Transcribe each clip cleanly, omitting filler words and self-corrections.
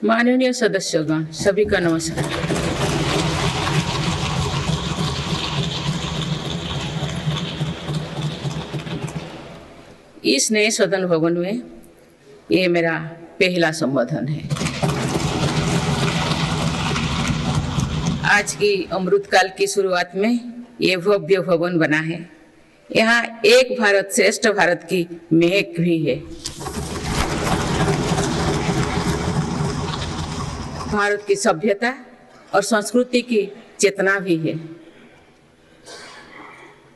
माननीय सदस्यगण, सभी का नमस्कार। इस नए सदन भवन में ये मेरा पहला संबोधन है। आज की अमृतकाल की शुरुआत में ये भव्य भवन बना है। यहाँ एक भारत श्रेष्ठ भारत की महक भी है। भारत की सभ्यता और संस्कृति की चेतना भी है।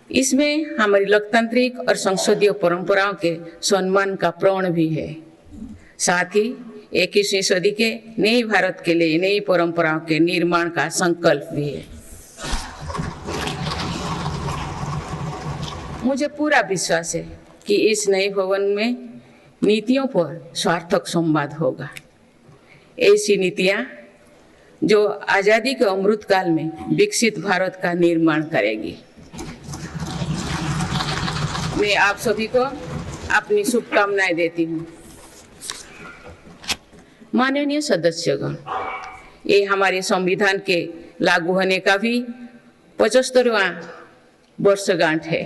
इसमें हमारी लोकतांत्रिक और संसदीय परंपराओं के सम्मान का प्रण भी है। साथ ही 21वीं सदी के नए भारत के लिए नई परंपराओं के निर्माण का संकल्प भी है। मुझे पूरा विश्वास है कि इस नए भवन में नीतियों पर सार्थक संवाद होगा। ऐसी नीतियां जो आजादी के अमृत काल में विकसित भारत का निर्माण करेगी। मैं आप सभी को अपनी शुभकामनाएं देती हूँ। माननीय सदस्यगण, ये हमारे संविधान के लागू होने का भी 75वां वर्षगांठ है।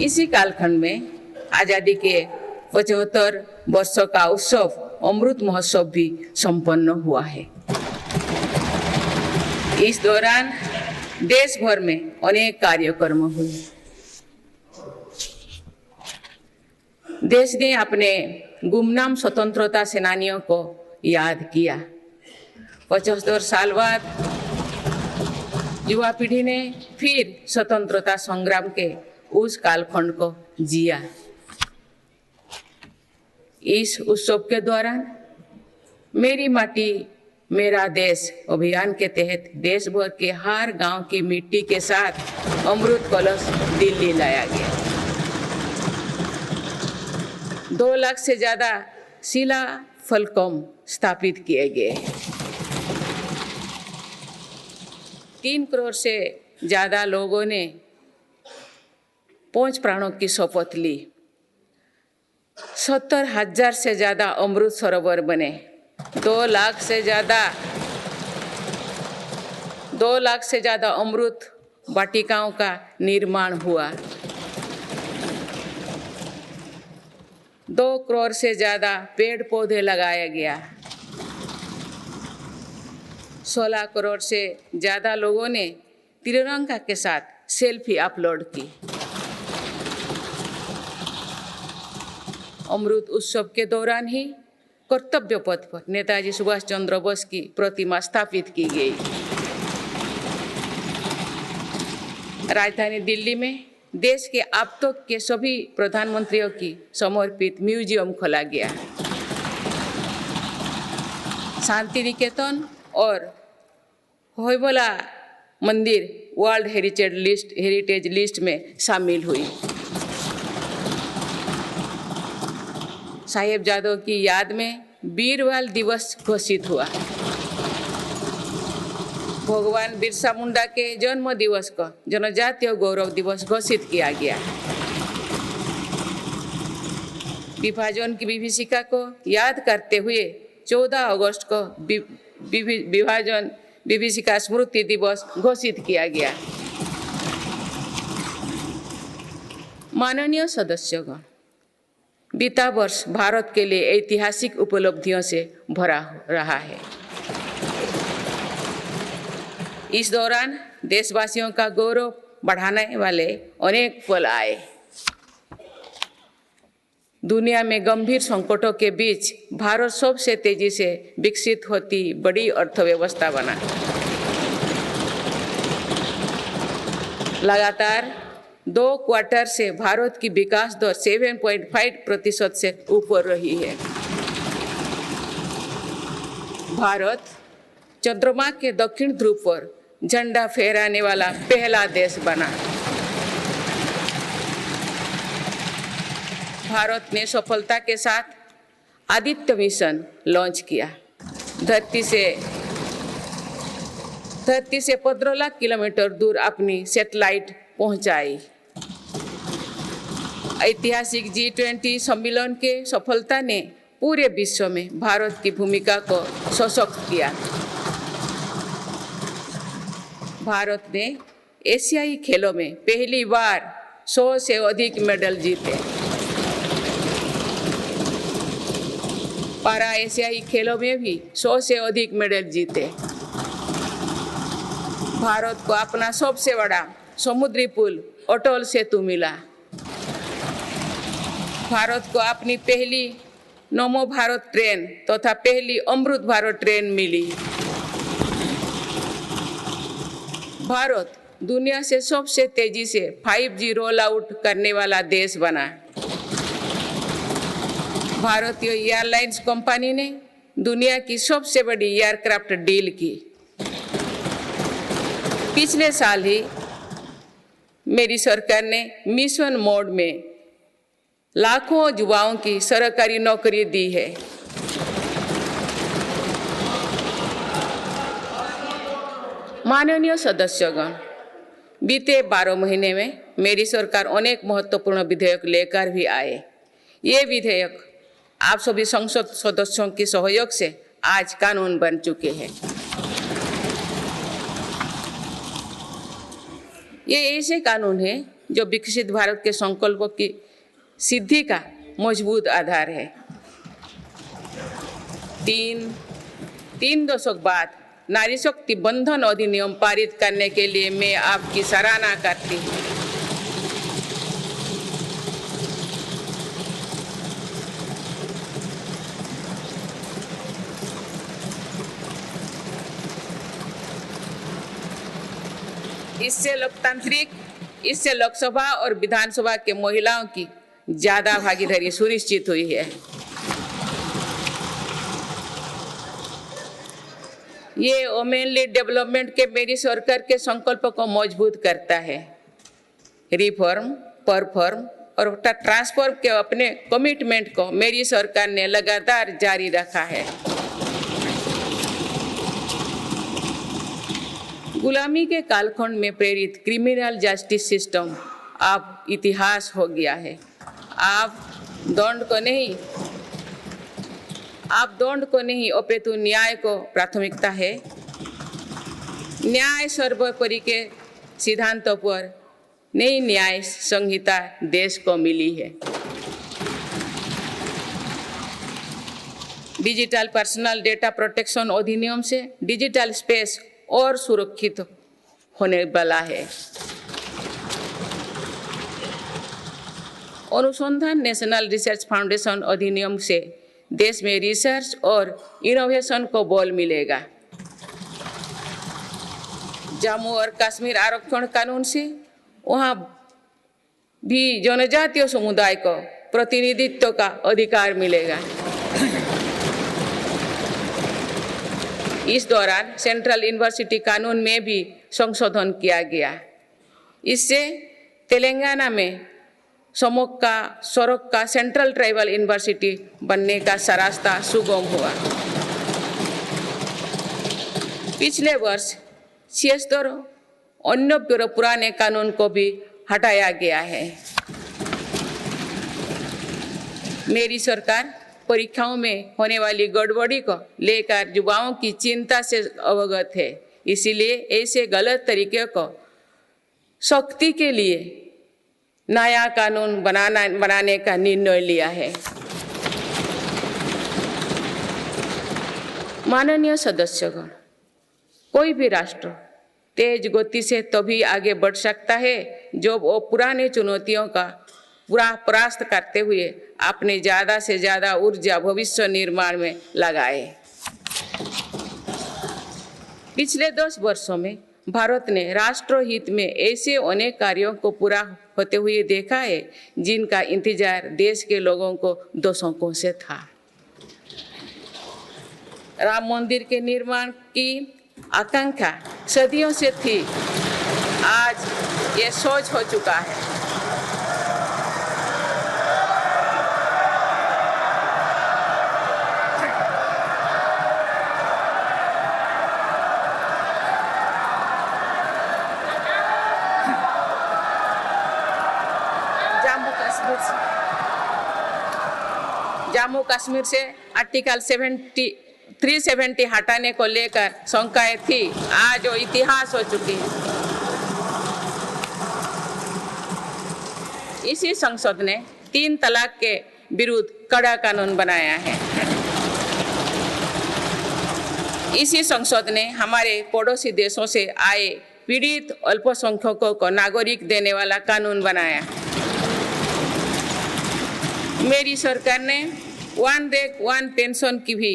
इसी कालखंड में आजादी के 75 वर्षों का उत्सव अमृत महोत्सव भी संपन्न हुआ है। इस दौरान देश भर में अनेक कार्यक्रम हुए। देश ने अपने गुमनाम स्वतंत्रता सेनानियों को याद किया। 75 साल बाद युवा पीढ़ी ने फिर स्वतंत्रता संग्राम के उस कालखंड को जिया। इस उत्सव के दौरान मेरी माटी मेरा देश अभियान के तहत देश भर के हर गांव की मिट्टी के साथ अमृत कलश दिल्ली लाया गया। 2 लाख से ज्यादा शिला फलकों स्थापित किए गए। 3 करोड़ से ज्यादा लोगों ने 5 प्राणों की शपथ ली। 70,000 से ज्यादा अमृत सरोवर बने। 2 लाख से ज्यादा अमृत वाटिकाओं का निर्माण हुआ। 2 करोड़ से ज्यादा पेड़ पौधे लगाया गया। 16 करोड़ से ज्यादा लोगों ने तिरंगा के साथ सेल्फी अपलोड की। अमृत उत्सव के दौरान ही कर्तव्य पथ पर नेताजी सुभाष चंद्र बोस की प्रतिमा स्थापित की गई। राजधानी दिल्ली में देश के अब तक के सभी प्रधानमंत्रियों की समर्पित म्यूजियम खोला गया। शांति निकेतन और होयबला मंदिर वर्ल्ड हेरिटेज लिस्ट में शामिल हुई। साहिबजादों की याद में वीरवाल दिवस घोषित हुआ। भगवान बिरसा मुंडा के जन्म दिवस को जनजातीय गौरव दिवस घोषित किया गया। विभाजन की विभीषिका को याद करते हुए 14 अगस्त को विभाजन विभीषिका स्मृति दिवस घोषित किया गया। माननीय सदस्यगण, बीता वर्ष भारत के लिए ऐतिहासिक उपलब्धियों से भरा रहा है। इस दौरान देशवासियों का गौरव बढ़ाने वाले अनेक पल आए। दुनिया में गंभीर संकटों के बीच भारत सबसे तेजी से विकसित होती बड़ी अर्थव्यवस्था बना। लगातार 2 क्वार्टर से भारत की विकास दर 7.5% से ऊपर रही है। भारत चंद्रमा के दक्षिण ध्रुव पर झंडा फहराने वाला पहला देश बना। भारत ने सफलता के साथ आदित्य मिशन लॉन्च किया। धरती से 15 लाख किलोमीटर दूर अपनी सैटेलाइट पहुंचाई। ऐतिहासिक G20 सम्मेलन के सफलता ने पूरे विश्व में भारत की भूमिका को सशक्त किया। भारत ने एशियाई खेलों में पहली बार 100 से अधिक मेडल जीते। पारा एशियाई खेलों में भी 100 से अधिक मेडल जीते। भारत को अपना सबसे बड़ा समुद्री पुल अटल सेतु मिला। भारत को अपनी पहली नमो भारत ट्रेन तथा पहली अमृत भारत ट्रेन मिली। भारत दुनिया से सबसे तेजी से 5G रोल आउट करने वाला देश बना। भारतीय एयरलाइंस कंपनी ने दुनिया की सबसे बड़ी एयरक्राफ्ट डील की। पिछले साल ही मेरी सरकार ने मिशन मोड में लाखों युवाओं की सरकारी नौकरी दी है। माननीय सदस्यगण, बीते 12 महीने में मेरी सरकार अनेक महत्वपूर्ण विधेयक लेकर भी आए। ये विधेयक आप सभी संसद सदस्यों के सहयोग से आज कानून बन चुके हैं। ये ऐसे कानून हैं जो विकसित भारत के संकल्पों की सिद्धि का मजबूत आधार है। तीन दशक बाद नारी शक्ति बंधन अधिनियम पारित करने के लिए मैं आपकी सराहना करती हूँ। इससे लोकसभा और विधानसभा के महिलाओं की ज्यादा भागीदारी सुनिश्चित हुई है। ये वुमेनली डेवलपमेंट के मेरी सरकार के संकल्प को मजबूत करता है। रिफॉर्म, परफॉर्म और ट्रांसफॉर्म के अपने कमिटमेंट को मेरी सरकार ने लगातार जारी रखा है। गुलामी के कालखंड में प्रेरित क्रिमिनल जस्टिस सिस्टम अब इतिहास हो गया है। आप दंड को नहीं अपितु न्याय को प्राथमिकता है। न्याय सर्वोपरि के सिद्धांतों पर नई न्याय संहिता देश को मिली है। डिजिटल पर्सनल डेटा प्रोटेक्शन अधिनियम से डिजिटल स्पेस और सुरक्षित होने वाला है। अनुसंधान नेशनल रिसर्च फाउंडेशन अधिनियम से देश में रिसर्च और इनोवेशन को बल मिलेगा। जम्मू और कश्मीर आरक्षण कानून से वहाँ भी जनजातीय समुदाय को प्रतिनिधित्व का अधिकार मिलेगा। इस दौरान सेंट्रल यूनिवर्सिटी कानून में भी संशोधन किया गया। इससे तेलंगाना में सरोक्का सेंट्रल ट्राइबल यूनिवर्सिटी बनने का रास्ता सुगम हुआ। पिछले वर्ष 76 अन्य पुराने कानून को भी हटाया गया है। मेरी सरकार परीक्षाओं में होने वाली गड़बड़ी को लेकर युवाओं की चिंता से अवगत है। इसीलिए ऐसे गलत तरीके को सख्ती के लिए नया कानून बनाने का निर्णय लिया है। माननीय सदस्यगण, कोई भी राष्ट्र तेज गति से तभी आगे बढ़ सकता है जब वो पुरानी चुनौतियों का पूरा परास्त करते हुए अपने ज्यादा से ज्यादा ऊर्जा भविष्य निर्माण में लगाए। पिछले 10 वर्षों में भारत ने राष्ट्रहित में ऐसे अनेक कार्यों को पूरा होते हुए देखा है जिनका इंतजार देश के लोगों को दशकों से था। राम मंदिर के निर्माण की आकांक्षा सदियों से थी, आज ये सोच हो चुका है। जम्मू कश्मीर जम्मू कश्मीर से आर्टिकल 370 हटाने को लेकर शंकाएं थी, आज वो इतिहास हो चुकी है। इसी संसद ने 3 तलाक के विरुद्ध कड़ा कानून बनाया है। इसी संसद ने हमारे पड़ोसी देशों से आए पीड़ित अल्पसंख्यकों को नागरिक देने वाला कानून बनाया। मेरी सरकार ने वन रैंक वन पेंशन की भी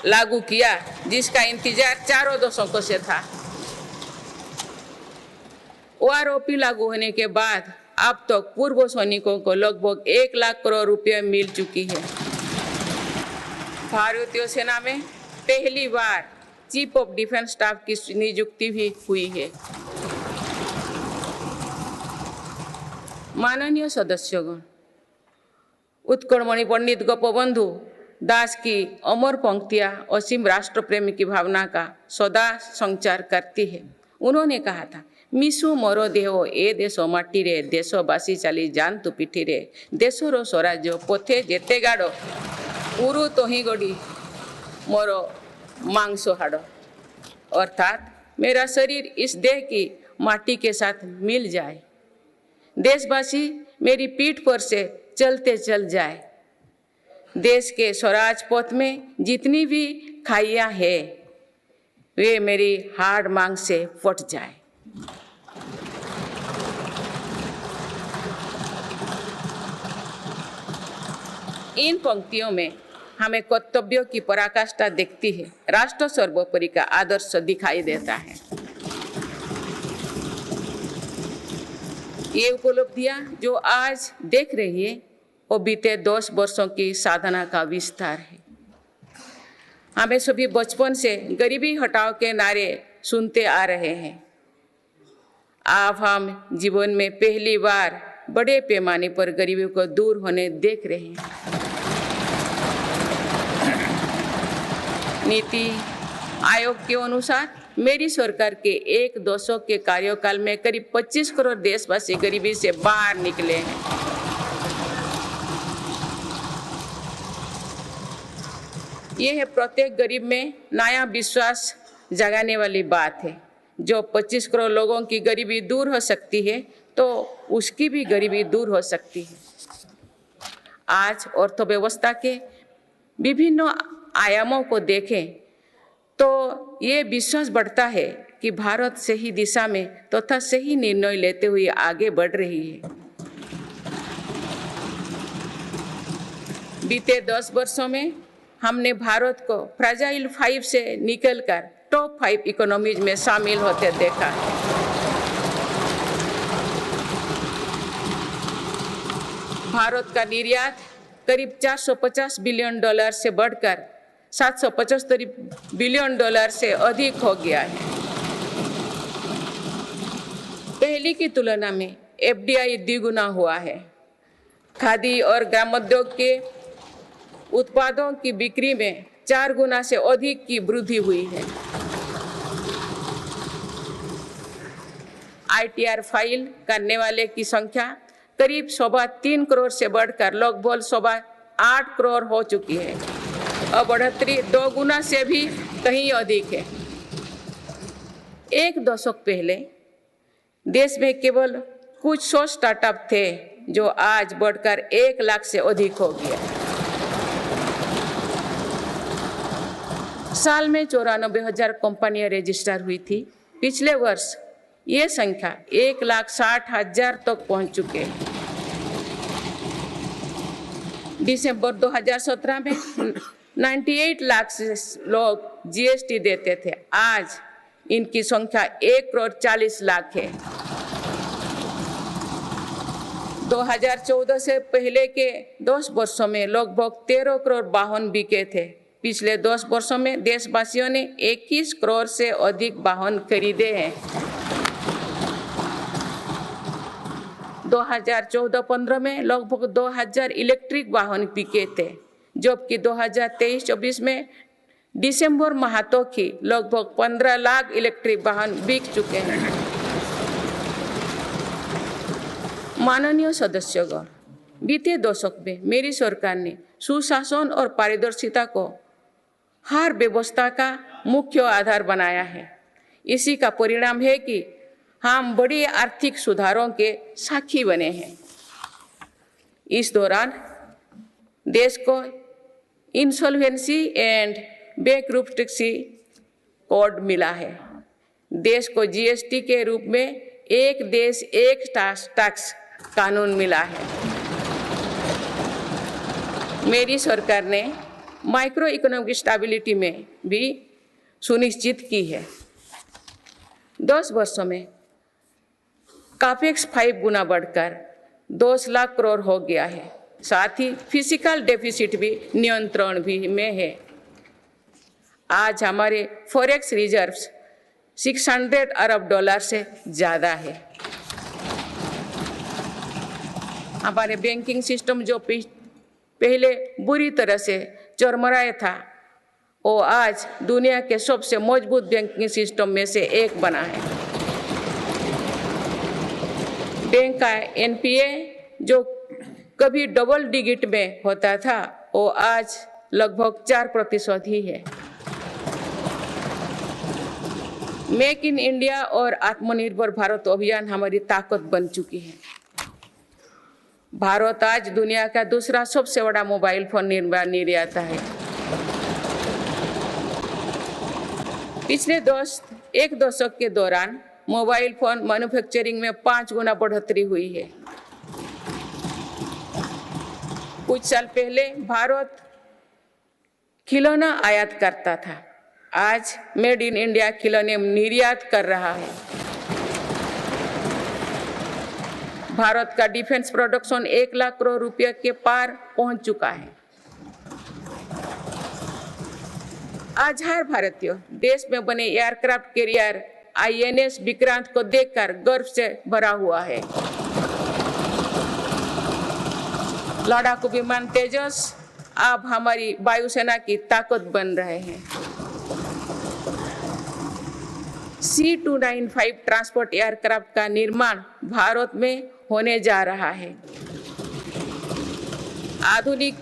लागू किया, जिसका इंतजार 4 दशकों से था। ओआरओपी लागू होने के बाद अब तक पूर्व सैनिकों को लगभग 1 लाख करोड़ रुपए मिल चुकी है। भारतीय सेना में पहली बार चीफ ऑफ डिफेंस स्टाफ की नियुक्ति भी हुई है। माननीय सदस्यगण, उत्कलमणि पंडित गोपबंधु दास की अमर पंक्तियां असीम राष्ट्र प्रेम की भावना का सदा संचार करती है। उन्होंने कहा था, मिशु मोर देह ए देश माटी रे, देशवासी चली जानतु पिठी रे, देशर स्वराज्य पथे जेते गाड़, उरु तोही गड़ी मोर मांस हाड़। अर्थात मेरा शरीर इस देह की माटी के साथ मिल जाए, देशवासी मेरी पीठ पर से चलते चल जाए, देश के स्वराज पथ में जितनी भी खाइयां हैं वे मेरी हाड़ मांग से फट जाए। इन पंक्तियों में हमें कर्तव्यों की पराकाष्ठा दिखती है, राष्ट्र सर्वोपरि का आदर्श दिखाई देता है। ये उपलब्धियां जो आज देख रही है वो बीते 10 वर्षों की साधना का विस्तार है। हमें सभी बचपन से गरीबी हटाओ के नारे सुनते आ रहे हैं। अब हम जीवन में पहली बार बड़े पैमाने पर गरीबी को दूर होने देख रहे हैं। नीति आयोग के अनुसार मेरी सरकार के 1 दशक के कार्यकाल में करीब 25 करोड़ देशवासी गरीबी से बाहर निकले हैं। यह है प्रत्येक गरीब में नया विश्वास जगाने वाली बात है। जो 25 करोड़ लोगों की गरीबी दूर हो सकती है तो उसकी भी गरीबी दूर हो सकती है। आज अर्थव्यवस्था के विभिन्न आयामों को देखें तो ये विश्वास बढ़ता है कि भारत सही दिशा में तथा सही निर्णय लेते हुए आगे बढ़ रही है। बीते 10 वर्षों में हमने भारत को फ्रेजाइल 5 से निकलकर टॉप 5 इकोनॉमीज में शामिल होते देखा है। भारत का निर्यात करीब $450 बिलियन से बढ़कर $775 बिलियन से अधिक हो गया है। पहले की तुलना में एफडीआई द्विगुना हुआ है। खादी और ग्रामोद्योग के उत्पादों की बिक्री में 4 गुना से अधिक की वृद्धि हुई है। आईटीआर फाइल करने वाले की संख्या करीब 3.25 करोड़ से बढ़कर लगभग 8.25 करोड़ हो चुकी है और बढ़ोतरी 2 गुना से भी कहीं अधिक है। 1 दशक पहले देश में केवल कुछ 100 स्टार्टअप थे जो आज बढ़कर 1 लाख से अधिक हो गया। साल में 94,000 कंपनियां रजिस्टर हुई थी। पिछले वर्ष ये संख्या 1,60,000 तक पहुंच चुके हैं। दिसंबर 2017 में 98 लाख से लोग जीएसटी देते थे, आज इनकी संख्या 1,40,00,000 है। 2014 से पहले के 10 वर्षों में लगभग 13 करोड़ वाहन बिके थे। पिछले 10 वर्षों में देशवासियों ने 21 करोड़ से अधिक वाहन खरीदे हैं। 2014-15 में लगभग 2,000 इलेक्ट्रिक वाहन बिके थे, जबकि 2023-24 में दिसंबर माह तक ही लगभग 15 लाख इलेक्ट्रिक वाहन बिक चुके हैं। माननीय सदस्यगण, बीते दशक में मेरी सरकार ने सुशासन और पारदर्शिता को हर व्यवस्था का मुख्य आधार बनाया है। इसी का परिणाम है कि हम बड़े आर्थिक सुधारों के साक्षी बने हैं। इस दौरान देश को इंसॉल्वेंसी एंड बैंकरप्सी कोड मिला है। देश को जीएसटी के रूप में एक देश एक टैक्स कानून मिला है। मेरी सरकार ने माइक्रो इकोनॉमिक स्टेबिलिटी में भी सुनिश्चित की है। 10 वर्षों में कापेक्स 5 गुना बढ़कर 10 लाख करोड़ हो गया है। साथ ही फिजिकल डेफिसिट भी नियंत्रण भी में है। आज हमारे फॉरेक्स रिजर्व्स 600 अरब डॉलर से ज़्यादा है। हमारे बैंकिंग सिस्टम जो पहले बुरी तरह से चरमराया था, वो आज दुनिया के सबसे मजबूत बैंकिंग सिस्टम में से एक बना है। बैंक का एनपीए जो कभी डबल डिजिट में होता था, वो आज लगभग 4% ही है। मेक इन इंडिया और आत्मनिर्भर भारत अभियान हमारी ताकत बन चुकी है। भारत आज दुनिया का दूसरा सबसे बड़ा मोबाइल फोन निर्माता है। पिछले एक दशक के दौरान मोबाइल फोन मैन्युफैक्चरिंग में 5 गुना बढ़ोतरी हुई है। कुछ साल पहले भारत खिलौना आयात करता था, आज मेड इन इंडिया खिलौने निर्यात कर रहा है। भारत का डिफेंस प्रोडक्शन 1 लाख करोड़ रुपए के पार पहुंच चुका है। आज हर भारतीय देश में बने एयरक्राफ्ट कैरियर आईएनएस विक्रांत को देखकर गर्व से भरा हुआ है। लड़ाकू विमान तेजस अब हमारी वायुसेना की ताकत बन रहे हैं। C295 ट्रांसपोर्ट एयरक्राफ्ट का निर्माण भारत में होने जा रहा है। आधुनिक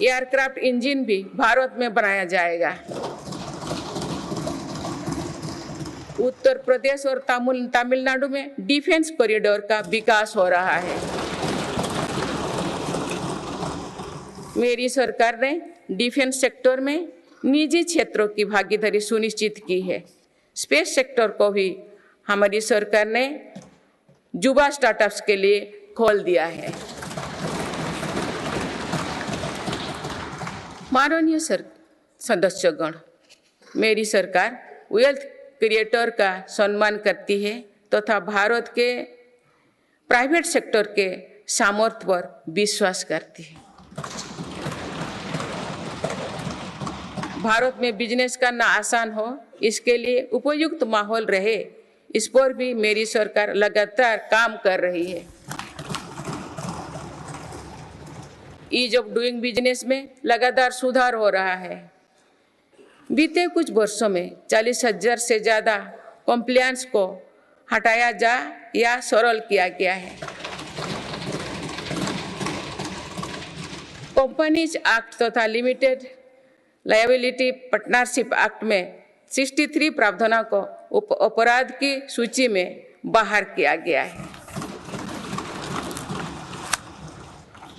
एयरक्राफ्ट इंजन भी भारत में बनाया जाएगा। उत्तर प्रदेश और तमिलनाडु में डिफेंस कॉरिडोर का विकास हो रहा है। मेरी सरकार ने डिफेंस सेक्टर में निजी क्षेत्रों की भागीदारी सुनिश्चित की है। स्पेस सेक्टर को भी हमारी सरकार ने युवा स्टार्टअप्स के लिए खोल दिया है। माननीय सदस्यगण, मेरी सरकार वेल्थ क्रिएटर का सम्मान करती है तथा भारत के प्राइवेट सेक्टर के सामर्थ्य पर विश्वास करती है। भारत में बिजनेस करना आसान हो, इसके लिए उपयुक्त माहौल रहे, इस पर भी मेरी सरकार लगातार काम कर रही है। ईज ऑफ डूइंग बिजनेस में लगातार सुधार हो रहा है। बीते कुछ वर्षों में 40,000 से ज़्यादा कॉम्प्लायंस को हटाया जा या सरल किया गया है। कंपनीज एक्ट तथा लिमिटेड लायबिलिटी पार्टनरशिप एक्ट में 63 प्रावधानों को अपराध की सूची में बाहर किया गया है।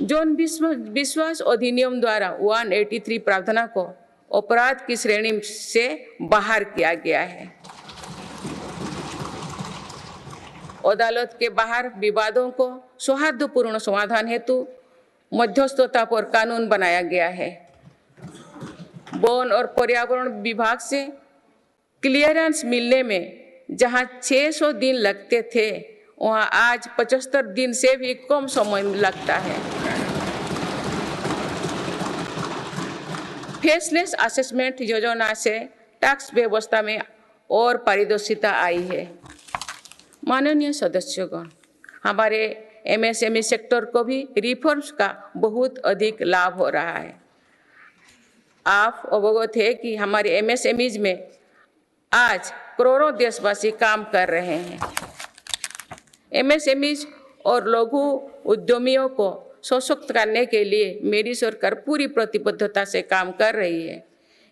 जौन विश्वास अधिनियम द्वारा 183 प्रावधानों को अपराध की श्रेणी से बाहर किया गया है। अदालत के बाहर विवादों को सौहार्दपूर्ण समाधान हेतु मध्यस्थता पर कानून बनाया गया है। वन और पर्यावरण विभाग से क्लियरेंस मिलने में जहां 600 दिन लगते थे, वहां आज 75 दिन से भी कम समय लगता है। फेसलेस असेसमेंट योजना से टैक्स व्यवस्था में और पारदर्शिता आई है। माननीय सदस्यगण, हमारे एमएसएमई सेक्टर को भी रिफॉर्म्स का बहुत अधिक लाभ हो रहा है। आप अवगत है कि हमारे एमएसएमईज में आज करोड़ों देशवासी काम कर रहे हैं। एमएसएमईज और लघु उद्यमियों को सशक्त करने के लिए मेरी सरकार पूरी प्रतिबद्धता से काम कर रही है।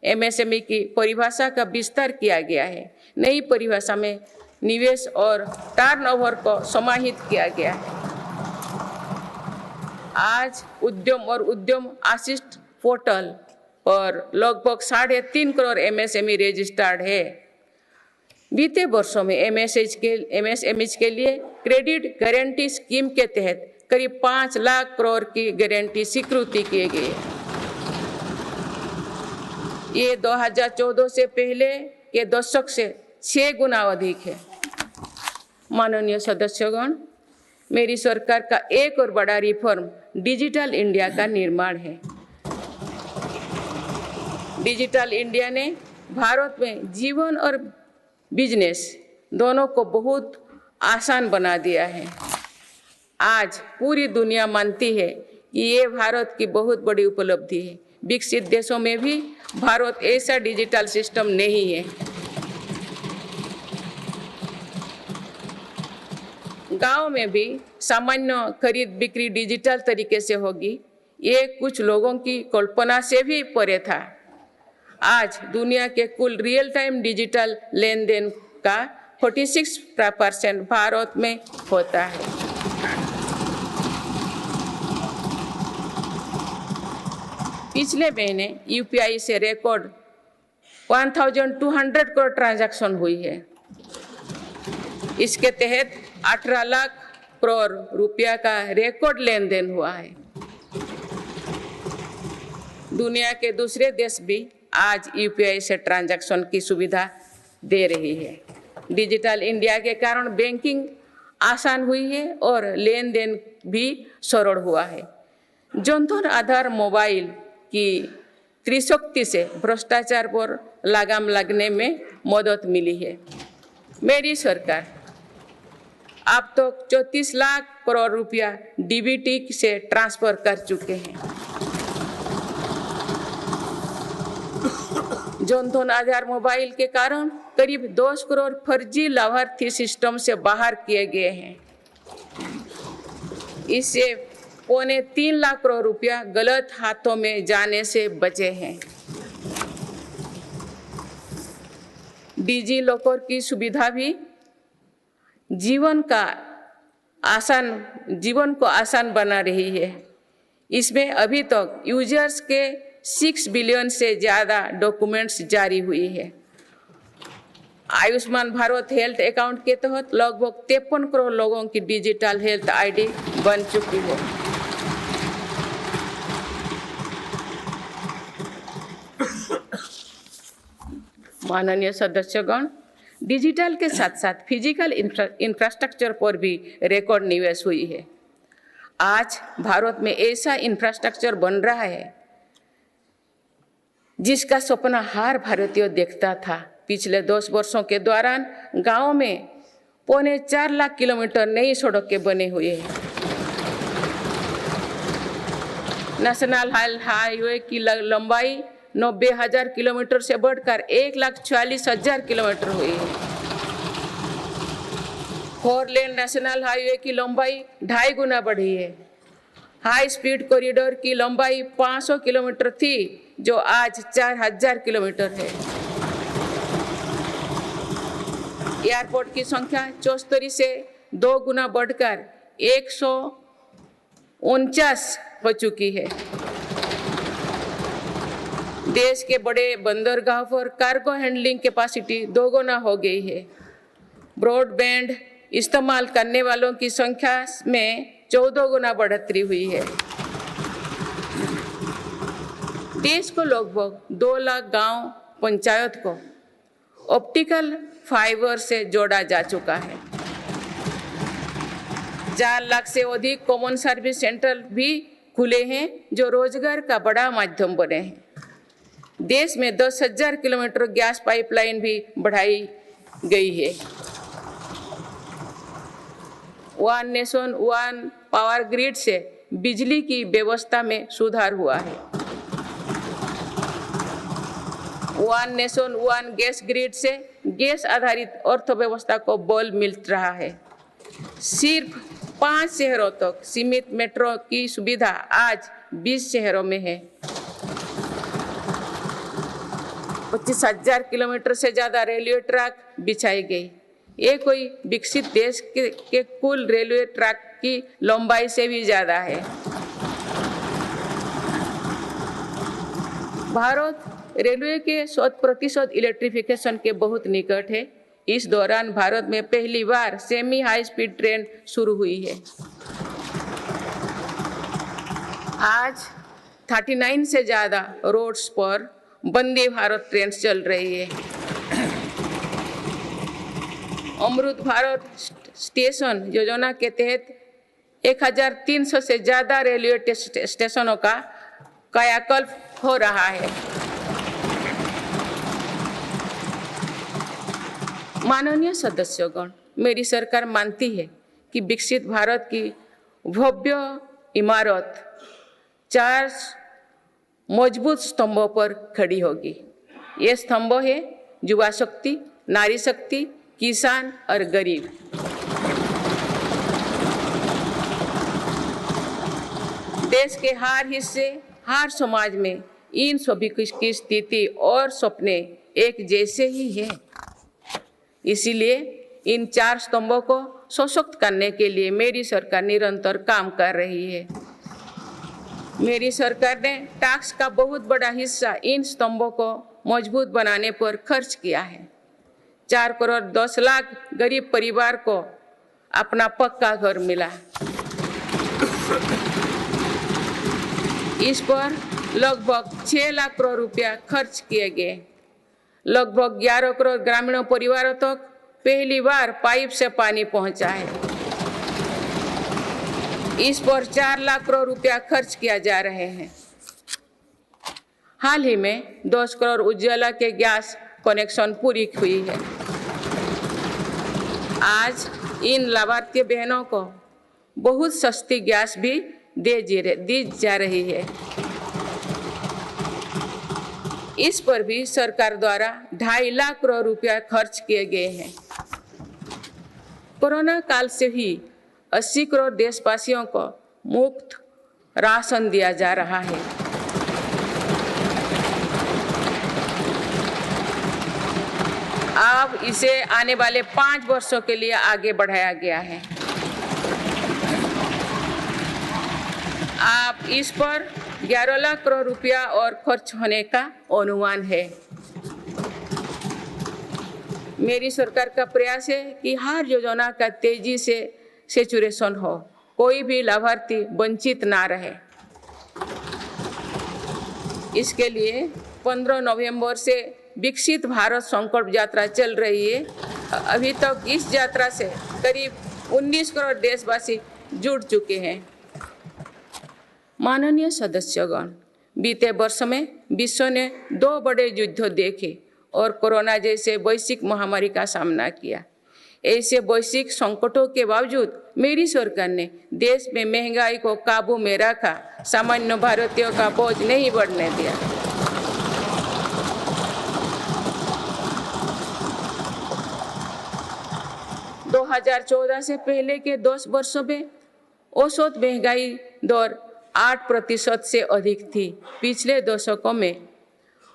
एमएसएमई की परिभाषा का विस्तार किया गया है। नई परिभाषा में निवेश और टर्नओवर को समाहित किया गया है। आज उद्यम और उद्यम असिस्ट पोर्टल पर लगभग 3.5 करोड़ एमएसएमई रजिस्टर्ड है। बीते वर्षों में एमएसएमई के लिए क्रेडिट गारंटी स्कीम के तहत करीब 5 लाख करोड़ की गारंटी स्वीकृति किए गए। ये 2014 से पहले के दशक से 6 गुना अधिक है। माननीय सदस्यगण, मेरी सरकार का एक और बड़ा रिफॉर्म डिजिटल इंडिया का निर्माण है। डिजिटल इंडिया ने भारत में जीवन और बिजनेस दोनों को बहुत आसान बना दिया है। आज पूरी दुनिया मानती है कि ये भारत की बहुत बड़ी उपलब्धि है। विकसित देशों में भी भारत ऐसा डिजिटल सिस्टम नहीं है। गांव में भी सामान्य खरीद बिक्री डिजिटल तरीके से होगी, ये कुछ लोगों की कल्पना से भी परे था। आज दुनिया के कुल रियल टाइम डिजिटल लेन देन का 46% भारत में होता है। पिछले महीने यूपीआई से रिकॉर्ड 1200 करोड़ ट्रांजैक्शन हुई है। इसके तहत 18 लाख करोड़ रुपया का रिकॉर्ड लेन देन हुआ है। दुनिया के दूसरे देश भी आज यूपीआई से ट्रांजैक्शन की सुविधा दे रही है। डिजिटल इंडिया के कारण बैंकिंग आसान हुई है और लेन देन भी सरल हुआ है। जनधन आधार मोबाइल की त्रिशक्ति से भ्रष्टाचार पर लगाम लगने में मदद मिली है। मेरी सरकार अब तक 34 लाख करोड़ रुपया डीबीटी से ट्रांसफर कर चुके हैं। जनधन आधार मोबाइल के कारण करीब 10 करोड़ फर्जी लाभार्थी सिस्टम से बाहर किए गए हैं। इससे 3.25 लाख करोड़ रुपया गलत हाथों में जाने से बचे हैं। डिजी लॉकर की सुविधा भी जीवन को आसान बना रही है। इसमें अभी तक यूजर्स के 6 बिलियन से ज़्यादा डॉक्यूमेंट्स जारी हुई है। आयुष्मान भारत हेल्थ अकाउंट के तहत लगभग 53 करोड़ लोगों की डिजिटल हेल्थ आईडी बन चुकी है। माननीय सदस्यगण, डिजिटल के साथ साथ फिजिकल इंफ्रास्ट्रक्चर पर भी रिकॉर्ड निवेश हुई है। आज भारत में ऐसा इंफ्रास्ट्रक्चर बन रहा है जिसका सपना हर भारतीय देखता था। पिछले 10 वर्षों के दौरान गांव में 4.25 लाख किलोमीटर नई सड़कें बने हुए हैं। नेशनल हाईवे की लंबाई 90,000 किलोमीटर से बढ़कर 1,40,000 किलोमीटर हुई है। 4 लेन नेशनल हाईवे की लंबाई 2.5 गुना बढ़ी है। हाई स्पीड कॉरिडोर की लंबाई 500 किलोमीटर थी, जो आज 4,000 किलोमीटर है। एयरपोर्ट की संख्या 74 से 2 गुना बढ़कर 149 हो चुकी है। देश के बड़े बंदरगाह पर कार्गो हैंडलिंग कैपेसिटी 2 गुना हो गई है। ब्रॉडबैंड इस्तेमाल करने वालों की संख्या में 14 गुना बढ़ोतरी हुई है। देश को लगभग 2 लाख गांव पंचायत को ऑप्टिकल फाइबर से जोड़ा जा चुका है। 4 लाख से अधिक कॉमन सर्विस सेंटर भी खुले हैं, जो रोजगार का बड़ा माध्यम बने हैं। देश में 10,000 किलोमीटर गैस पाइपलाइन भी बढ़ाई गई है। One nation one power grid से बिजली की व्यवस्था में सुधार हुआ है। One nation one gas grid से गैस आधारित अर्थव्यवस्था को बल मिल रहा है। सिर्फ 5 शहरों तक सीमित मेट्रो की सुविधा आज 20 शहरों में है। 25,000 किलोमीटर से ज्यादा रेलवे ट्रैक बिछाई गई। ये कोई विकसित देश के कुल रेलवे ट्रैक की लंबाई से भी ज्यादा है। भारत रेलवे के 100% इलेक्ट्रिफिकेशन के बहुत निकट है। इस दौरान भारत में पहली बार सेमी हाई स्पीड ट्रेन शुरू हुई है। आज 39 से ज्यादा रोड्स पर वंदे भारत ट्रेन चल रही है। अमृत भारत स्टेशन योजना के तहत 1300 से ज्यादा रेलवे स्टेशनों का कायाकल्प हो रहा है। माननीय सदस्यगण, मेरी सरकार मानती है कि विकसित भारत की भव्य इमारत 4 मजबूत स्तंभों पर खड़ी होगी। ये स्तंभ है युवा शक्ति, नारी शक्ति, किसान और गरीब। देश के हर हिस्से, हर समाज में इन सभी की स्थिति और सपने एक जैसे ही हैं। इसीलिए इन 4 स्तंभों को सशक्त करने के लिए मेरी सरकार निरंतर काम कर रही है। मेरी सरकार ने टैक्स का बहुत बड़ा हिस्सा इन स्तंभों को मजबूत बनाने पर खर्च किया है। 4 करोड़ 10 लाख गरीब परिवार को अपना पक्का घर मिला। इस पर लगभग 6 लाख करोड़ रुपया खर्च किए गए। लगभग 11 करोड़ ग्रामीण परिवारों तक पहली बार पाइप से पानी पहुंचा है। इस पर 4 लाख करोड़ रुपया खर्च किया जा रहे हैं। हाल ही में 10 करोड़ उज्ज्वला के गैस कनेक्शन पूरी हुई है। आज इन लाभार्थी बहनों को बहुत सस्ती गैस भी दी जा रही है। इस पर भी सरकार द्वारा 2.5 लाख करोड़ रुपया खर्च किए गए हैं। कोरोना काल से ही 80 करोड़ देशवासियों को मुफ्त राशन दिया जा रहा है। अब इसे आने वाले 5 वर्षों के लिए आगे बढ़ाया गया है। आप इस पर 11 लाख करोड़ रुपया और खर्च होने का अनुमान है। मेरी सरकार का प्रयास है कि हर योजना का तेजी से सैचुरेशन हो, कोई भी लाभार्थी वंचित ना रहे। इसके लिए 15 नवंबर से विकसित भारत संकल्प यात्रा चल रही है। अभी तक इस यात्रा से करीब 19 करोड़ देशवासी जुड़ चुके हैं। माननीय सदस्यगण, बीते वर्ष में विश्व ने 2 बड़े युद्ध देखे और कोरोना जैसे वैश्विक महामारी का सामना किया। ऐसे वैश्विक संकटों के बावजूद मेरी सरकार ने देश में महंगाई को काबू में रखा, सामान्य भारतीयों का बोझ नहीं बढ़ने दिया। दो 2014 से पहले के 10 वर्षों में औसत महंगाई दर 8% से अधिक थी। पिछले दशकों में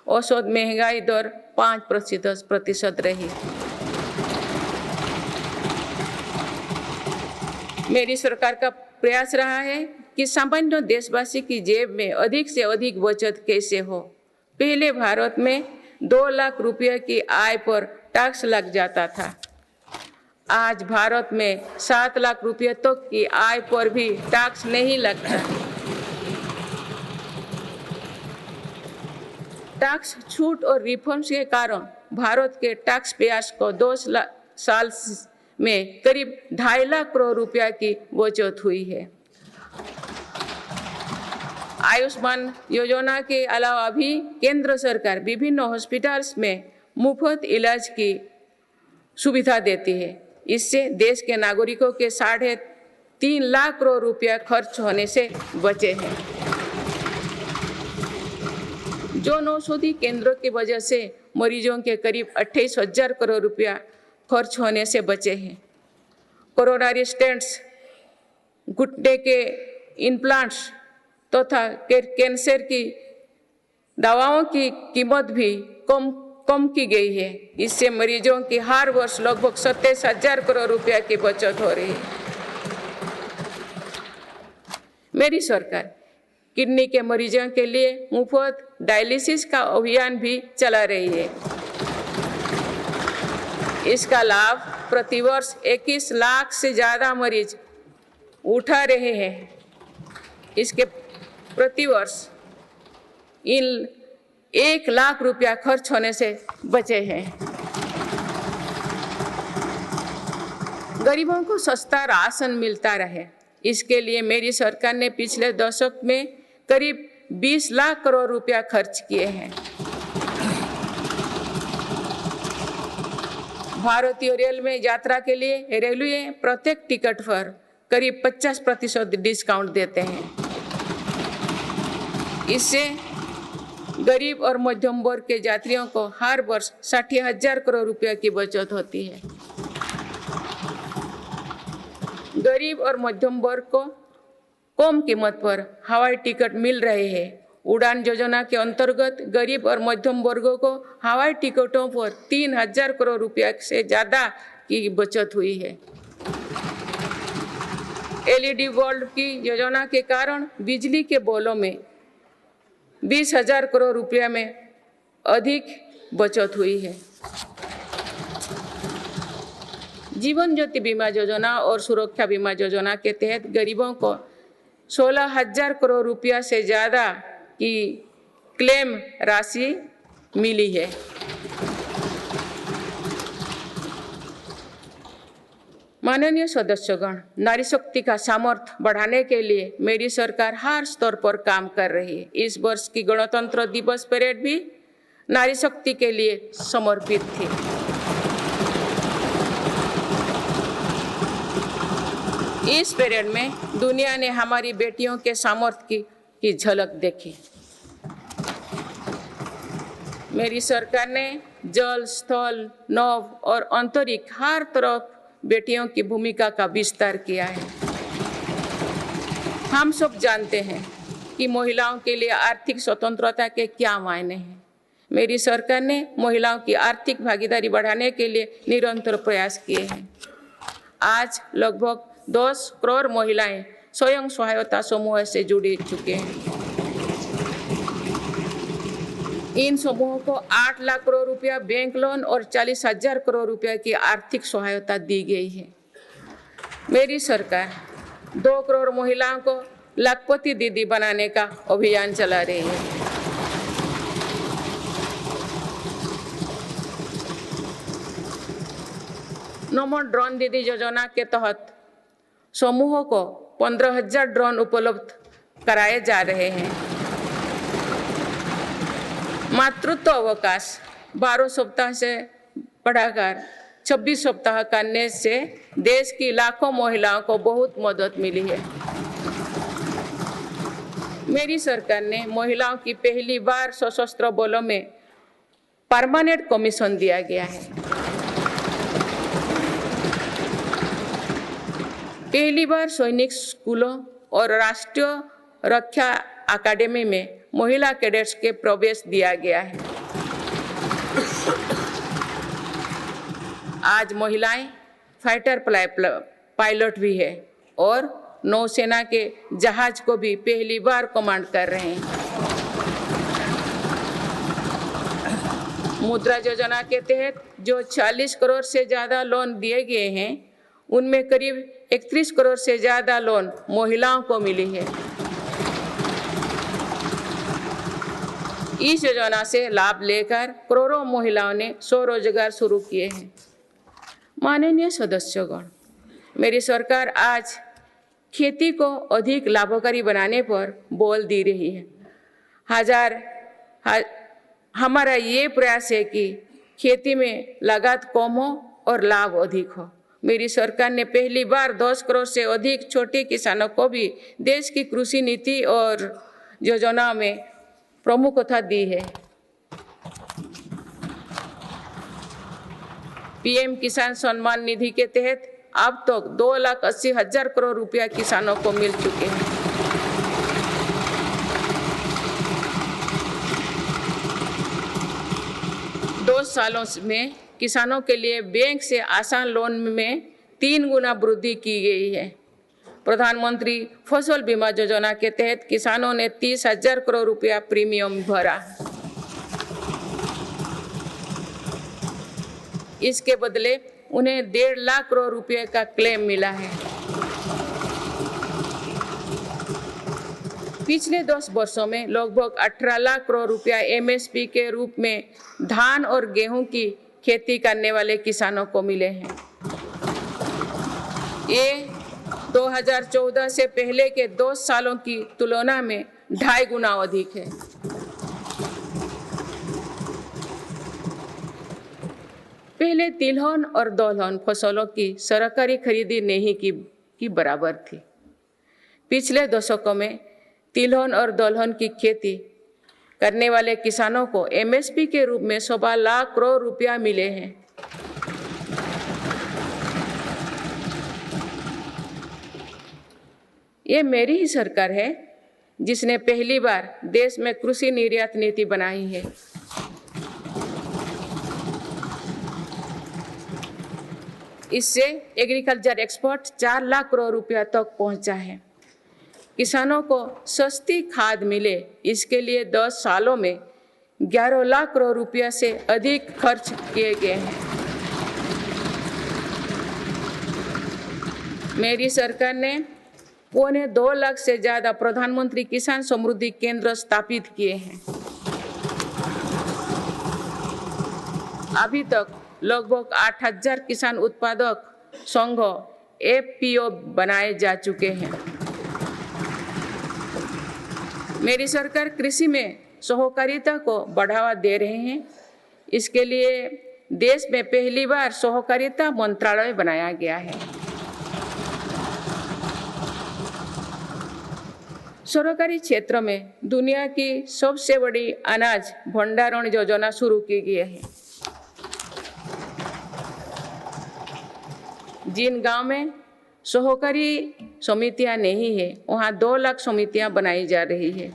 औसत महंगाई दर 5% रही। मेरी सरकार का प्रयास रहा है कि सामान्य देशवासी की जेब में अधिक से अधिक बचत कैसे हो। पहले भारत में 2 लाख रुपये की आय पर टैक्स लग जाता था। आज भारत में 7 लाख रुपये तक की आय पर भी टैक्स नहीं लगता। टैक्स छूट और रिफॉर्म्स के कारण भारत के टैक्स पेयर्स को 2 साल में करीब 2.5 लाख करोड़ रुपया की बचत हुई है। आयुष्मान योजना के अलावा भी केंद्र सरकार विभिन्न हॉस्पिटल्स में मुफ्त इलाज की सुविधा देती है। इससे देश के नागरिकों के 3.5 लाख करोड़ रुपया खर्च होने से बचे हैं। जन औषधि केंद्रों की वजह से मरीजों के करीब 28,000 करोड़ रुपया खर्च होने से बचे हैं। कोरोनरी स्टेंट्स घुटने के इम्प्लांट्स तथा कैंसर की दवाओं की कीमत भी कम की गई है। इससे मरीजों की हर वर्ष लगभग 27,000 करोड़ रुपया की बचत हो रही है। मेरी सरकार किडनी के मरीजों के लिए मुफ्त डायलिसिस का अभियान भी चला रही है। इसका लाभ प्रतिवर्ष 21 लाख से ज़्यादा मरीज उठा रहे हैं। इसके प्रतिवर्ष इन 1 लाख रुपया खर्च होने से बचे हैं। गरीबों को सस्ता राशन मिलता रहे, इसके लिए मेरी सरकार ने पिछले दशक में करीब 20 लाख करोड़ रुपया खर्च किए हैं। भारतीय रेल में यात्रा के लिए रेलवे प्रत्येक टिकट पर करीब 50% डिस्काउंट देते हैं। इससे गरीब और मध्यम वर्ग के यात्रियों को हर वर्ष 60,000 करोड़ रुपये की बचत होती है। गरीब और मध्यम वर्ग को कम कीमत पर हवाई टिकट मिल रहे हैं। उड़ान योजना के अंतर्गत गरीब और मध्यम वर्गों को हवाई टिकटों पर 3,000 करोड़ रुपया से ज़्यादा की बचत हुई है। LED बल्ब की योजना के कारण बिजली के बिलों में 20,000 करोड़ रुपया में अधिक बचत हुई है। जीवन ज्योति बीमा योजना और सुरक्षा बीमा योजना के तहत गरीबों को 16,000 करोड़ रुपया से ज़्यादा की क्लेम राशि मिली है। माननीय सदस्यगण, नारी शक्ति का सामर्थ्य बढ़ाने के लिए मेरी सरकार हर स्तर पर काम कर रही है। इस वर्ष की गणतंत्र दिवस परेड भी नारी शक्ति के लिए समर्पित थी। इस परेड में दुनिया ने हमारी बेटियों के सामर्थ्य की झलक देखी। मेरी सरकार ने जल, स्थल, नभ और अंतरिक्ष हर तरफ बेटियों की भूमिका का विस्तार किया है। हम सब जानते हैं कि महिलाओं के लिए आर्थिक स्वतंत्रता के क्या मायने हैं। मेरी सरकार ने महिलाओं की आर्थिक भागीदारी बढ़ाने के लिए निरंतर प्रयास किए हैं। आज लगभग 10 करोड़ महिलाएं स्वयं सहायता समूह से जुड़ चुके हैं। इन समूहों को 8 लाख करोड़ रुपया बैंक लोन और 40,000 करोड़ रुपया की आर्थिक सहायता दी गई है। मेरी सरकार 2 करोड़ महिलाओं को लाखपति दीदी बनाने का अभियान चला रही है। नमो ड्रोन दीदी योजना के तहत समूहों को 15,000 ड्रोन उपलब्ध कराए जा रहे हैं। मातृत्व अवकाश 12 सप्ताह से बढ़ाकर 26 सप्ताह करने से देश की लाखों महिलाओं को बहुत मदद मिली है। मेरी सरकार ने महिलाओं की पहली बार सशस्त्र बलों में परमानेंट कमीशन दिया गया है। पहली बार सैनिक स्कूलों और राष्ट्रीय रक्षा अकादमी में महिला कैडेट्स के प्रवेश दिया गया है। आज महिलाएं फाइटर पायलट भी है और नौसेना के जहाज को भी पहली बार कमांड कर रहे हैं। मुद्रा योजना के तहत जो 40 करोड़ से ज़्यादा लोन दिए गए हैं, उनमें करीब 31 करोड़ से ज़्यादा लोन महिलाओं को मिली है। इस योजना से लाभ लेकर करोड़ों महिलाओं ने स्वरोजगार शुरू किए हैं। माननीय सदस्यगण, मेरी सरकार आज खेती को अधिक लाभकारी बनाने पर बल दे रही है। हमारा ये प्रयास है कि खेती में लागत कम हो और लाभ अधिक हो। मेरी सरकार ने पहली बार 10 करोड़ से अधिक छोटे किसानों को भी देश की कृषि नीति और योजना में प्रमुखता दी है। पीएम किसान सम्मान निधि के तहत अब तक 2,80,000 करोड़ रुपया किसानों को मिल चुके हैं। दो सालों में किसानों के लिए बैंक से आसान लोन में 3 गुना वृद्धि की गई है। प्रधानमंत्री फसल बीमा योजना के तहत किसानों ने 30,000 करोड़ रुपया प्रीमियम भरा। इसके बदले उन्हें 1.5 लाख करोड़ रुपए का क्लेम मिला है। पिछले 10 वर्षों में लगभग 18 लाख करोड़ रुपया एमएसपी के रूप में धान और गेहूं की खेती करने वाले किसानों को मिले हैं। ये 2014 से पहले के 2 सालों की तुलना में 2.5 गुना अधिक है। पहले तिलहन और दलहन फसलों की सरकारी खरीदी नहीं की बराबर थी। पिछले दशकों में तिलहन और दलहन की खेती करने वाले किसानों को एमएसपी के रूप में 1.25 लाख करोड़ रुपया मिले हैं। ये मेरी ही सरकार है जिसने पहली बार देश में कृषि निर्यात नीति बनाई है। इससे एग्रीकल्चर एक्सपोर्ट 4 लाख करोड़ रुपया तक पहुंचा है। किसानों को सस्ती खाद मिले, इसके लिए 10 सालों में 11 लाख करोड़ रुपया से अधिक खर्च किए गए हैं। मेरी सरकार ने 1.25 लाख से ज्यादा प्रधानमंत्री किसान समृद्धि केंद्र स्थापित किए हैं। अभी तक लगभग 8,000 किसान उत्पादक संघ एफपीओ बनाए जा चुके हैं। मेरी सरकार कृषि में सहकारिता को बढ़ावा दे रहे हैं। इसके लिए देश में पहली बार सहकारिता मंत्रालय बनाया गया है। सरकारी क्षेत्र में दुनिया की सबसे बड़ी अनाज भंडारण योजना शुरू की गई है। जिन गांव में सहकारी समितियां नहीं है, वहां 2 लाख समितियां बनाई जा रही है।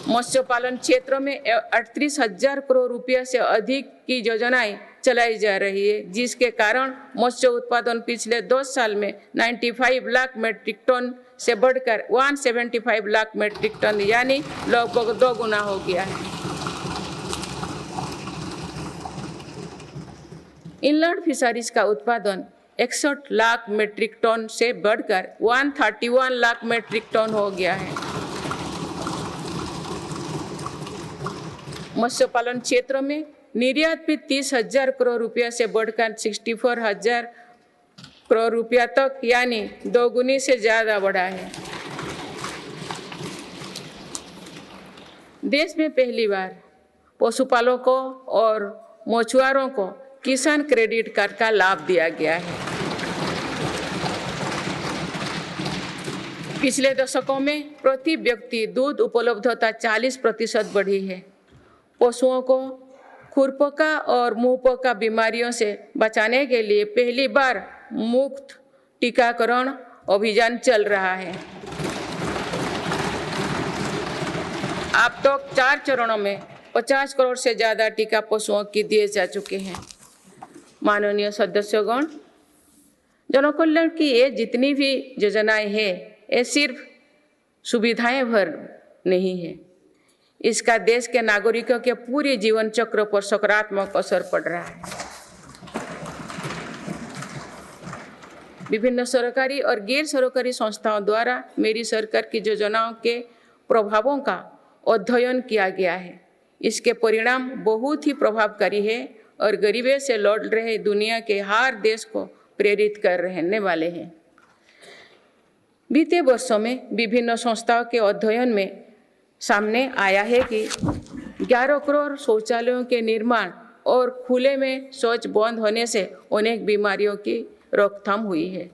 मत्स्य पालन क्षेत्र में 38,000 करोड़ रुपया से अधिक की योजनाएं चलाई जा रही है, जिसके कारण मत्स्य उत्पादन पिछले 2 साल में 95 लाख मीट्रिक टन से बढ़कर 175 लाख मीट्रिक टन यानी लगभग 2 गुना हो गया है। इनलैंड फिशरीज का उत्पादन 61 लाख मीट्रिक टन से बढ़कर 131 लाख मीट्रिक टन हो गया है। मत्स्य पालन क्षेत्र में निर्यात भी 30,000 करोड़ रुपया से बढ़कर 64,000 करोड़ रुपया तक यानी 2 गुनी से ज्यादा बढ़ा है। देश में पहली बार पशुपालकों और मछुआरों को किसान क्रेडिट कार्ड का लाभ दिया गया है। पिछले दशकों में प्रति व्यक्ति दूध उपलब्धता 40% बढ़ी है। पशुओं को खुरपका और मुंहपका बीमारियों से बचाने के लिए पहली बार मुफ्त टीकाकरण अभियान चल रहा है। अब तक 4 चरणों में 50 करोड़ से ज्यादा टीका पशुओं की दिए जा चुके हैं। माननीय सदस्यगण, जनकल्याण की ये जितनी भी योजनाएं हैं, ये सिर्फ सुविधाएं भर नहीं है, इसका देश के नागरिकों के पूरे जीवन चक्र पर सकारात्मक असर पड़ रहा है। विभिन्न सरकारी और गैर सरकारी संस्थाओं द्वारा मेरी सरकार की योजनाओं के प्रभावों का अध्ययन किया गया है। इसके परिणाम बहुत ही प्रभावकारी है और गरीबी से लड़ रहे दुनिया के हर देश को प्रेरित कर रहने वाले हैं। बीते वर्षों में विभिन्न संस्थाओं के अध्ययन में सामने आया है कि 11 करोड़ शौचालयों के निर्माण और खुले में शौच बंद होने से अनेक बीमारियों की रोकथाम हुई है।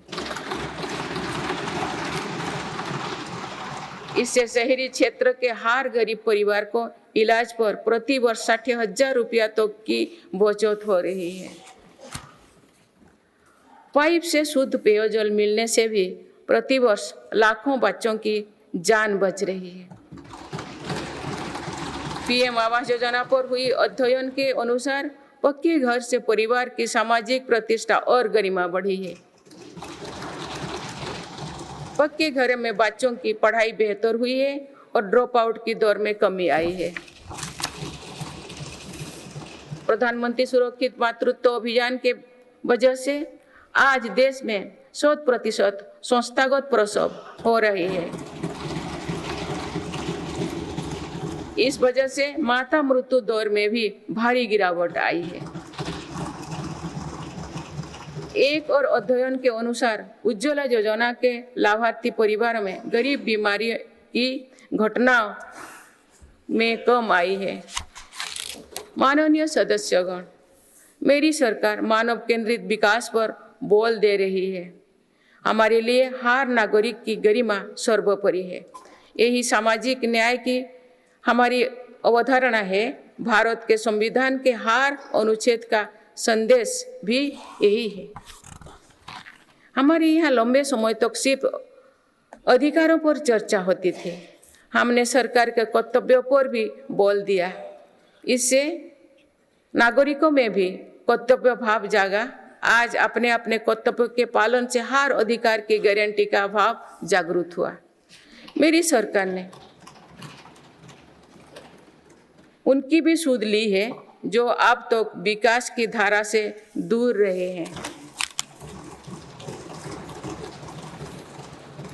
इससे शहरी क्षेत्र के हर गरीब परिवार को इलाज पर प्रति वर्ष 60,000 रुपया तक की बचत हो रही है। पाइप से शुद्ध पेयजल मिलने से भी प्रतिवर्ष लाखों बच्चों की जान बच रही है। पीएम आवास योजना पर हुई अध्ययन के अनुसार पक्के घर से परिवार की सामाजिक प्रतिष्ठा और गरिमा बढ़ी है। पक्के घर में बच्चों की पढ़ाई बेहतर हुई है और ड्रॉप आउट की दर में कमी आई है। प्रधानमंत्री सुरक्षित मातृत्व अभियान के वजह से आज देश में 100% संस्थागत प्रसव हो रही है। इस वजह से माता मृत्यु दर में भी भारी गिरावट आई है। एक और अध्ययन के अनुसार उज्ज्वला योजना के लाभार्थी परिवार में गरीब बीमारी की घटना में कम आई है। माननीय सदस्यगण, मेरी सरकार मानव केंद्रित विकास पर बल दे रही है। हमारे लिए हर नागरिक की गरिमा सर्वोपरि है। यही सामाजिक न्याय की हमारी अवधारणा है। भारत के संविधान के हर अनुच्छेद का संदेश भी यही है। हमारे यहाँ लंबे समय तक सिर्फ अधिकारों पर चर्चा होती थी। हमने सरकार के कर्तव्यों पर भी बल दिया। इससे नागरिकों में भी कर्तव्य भाव जागा। आज अपने अपने कर्तव्य के पालन से हर अधिकार की गारंटी का भाव जागृत हुआ। मेरी सरकार ने उनकी भी सुध ली है जो अब तक विकास की धारा से दूर रहे हैं।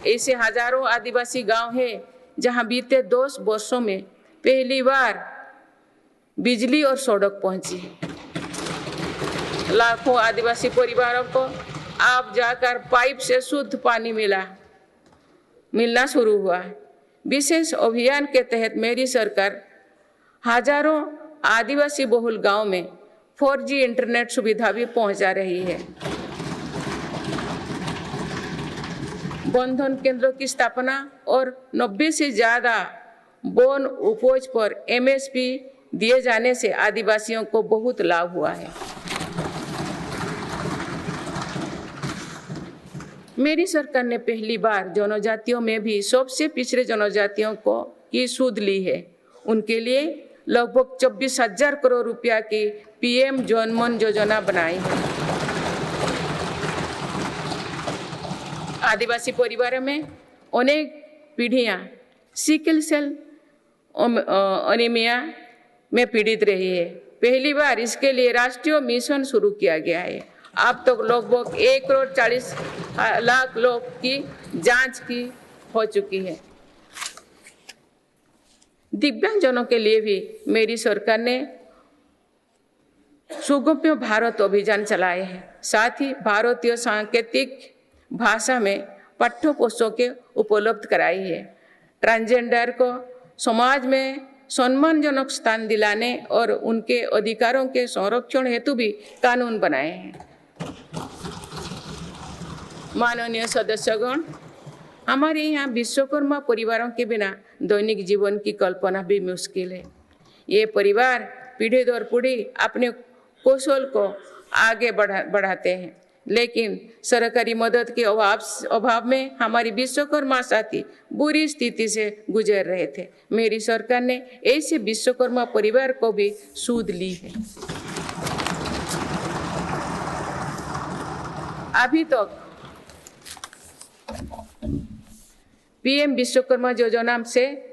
ऐसे हजारों आदिवासी गांव हैं जहां बीते 10 वर्षों में पहली बार बिजली और सड़क पहुंची। लाखों आदिवासी परिवारों को अब जाकर पाइप से शुद्ध पानी मिलना शुरू हुआ। विशेष अभियान के तहत मेरी सरकार हजारों आदिवासी बहुल गांव में 4G इंटरनेट सुविधा भी पहुंचा रही है। बंधन केंद्रों की स्थापना और 90 से ज्यादा वन उपज पर MSP दिए जाने से आदिवासियों को बहुत लाभ हुआ है। मेरी सरकार ने पहली बार जनजातियों में भी सबसे पिछड़े जनजातियों की सुध ली है। उनके लिए लगभग 24,000 करोड़ रुपया की PM जनमन योजना बनाई है। आदिवासी परिवारों में अनेक पीढ़ियां सिकल सेल एनीमिया में पीड़ित रही है। पहली बार इसके लिए राष्ट्रीय मिशन शुरू किया गया है। अब तक लगभग 1,40,00,000 लोग की जांच की हो चुकी है। दिव्यांगजनों के लिए भी मेरी सरकार ने सुगम्य भारत अभियान चलाए हैं। साथ ही भारतीय सांकेतिक भाषा में पाठ्य पुस्तकें उपलब्ध कराई है। ट्रांसजेंडर को समाज में सम्मानजनक स्थान दिलाने और उनके अधिकारों के संरक्षण हेतु भी कानून बनाए हैं। माननीय सदस्यगण, हमारे यहाँ विश्वकर्मा परिवारों के बिना दैनिक जीवन की कल्पना भी मुश्किल है। ये परिवार पीढ़ी दर पीढ़ी अपने कौशल को आगे बढ़ाते हैं, लेकिन सरकारी मदद के अभाव में हमारी विश्वकर्मा साथी बुरी स्थिति से गुजर रहे थे। मेरी सरकार ने ऐसे विश्वकर्मा परिवार को भी सुध ली है। अभी तक PM विश्वकर्मा योजना से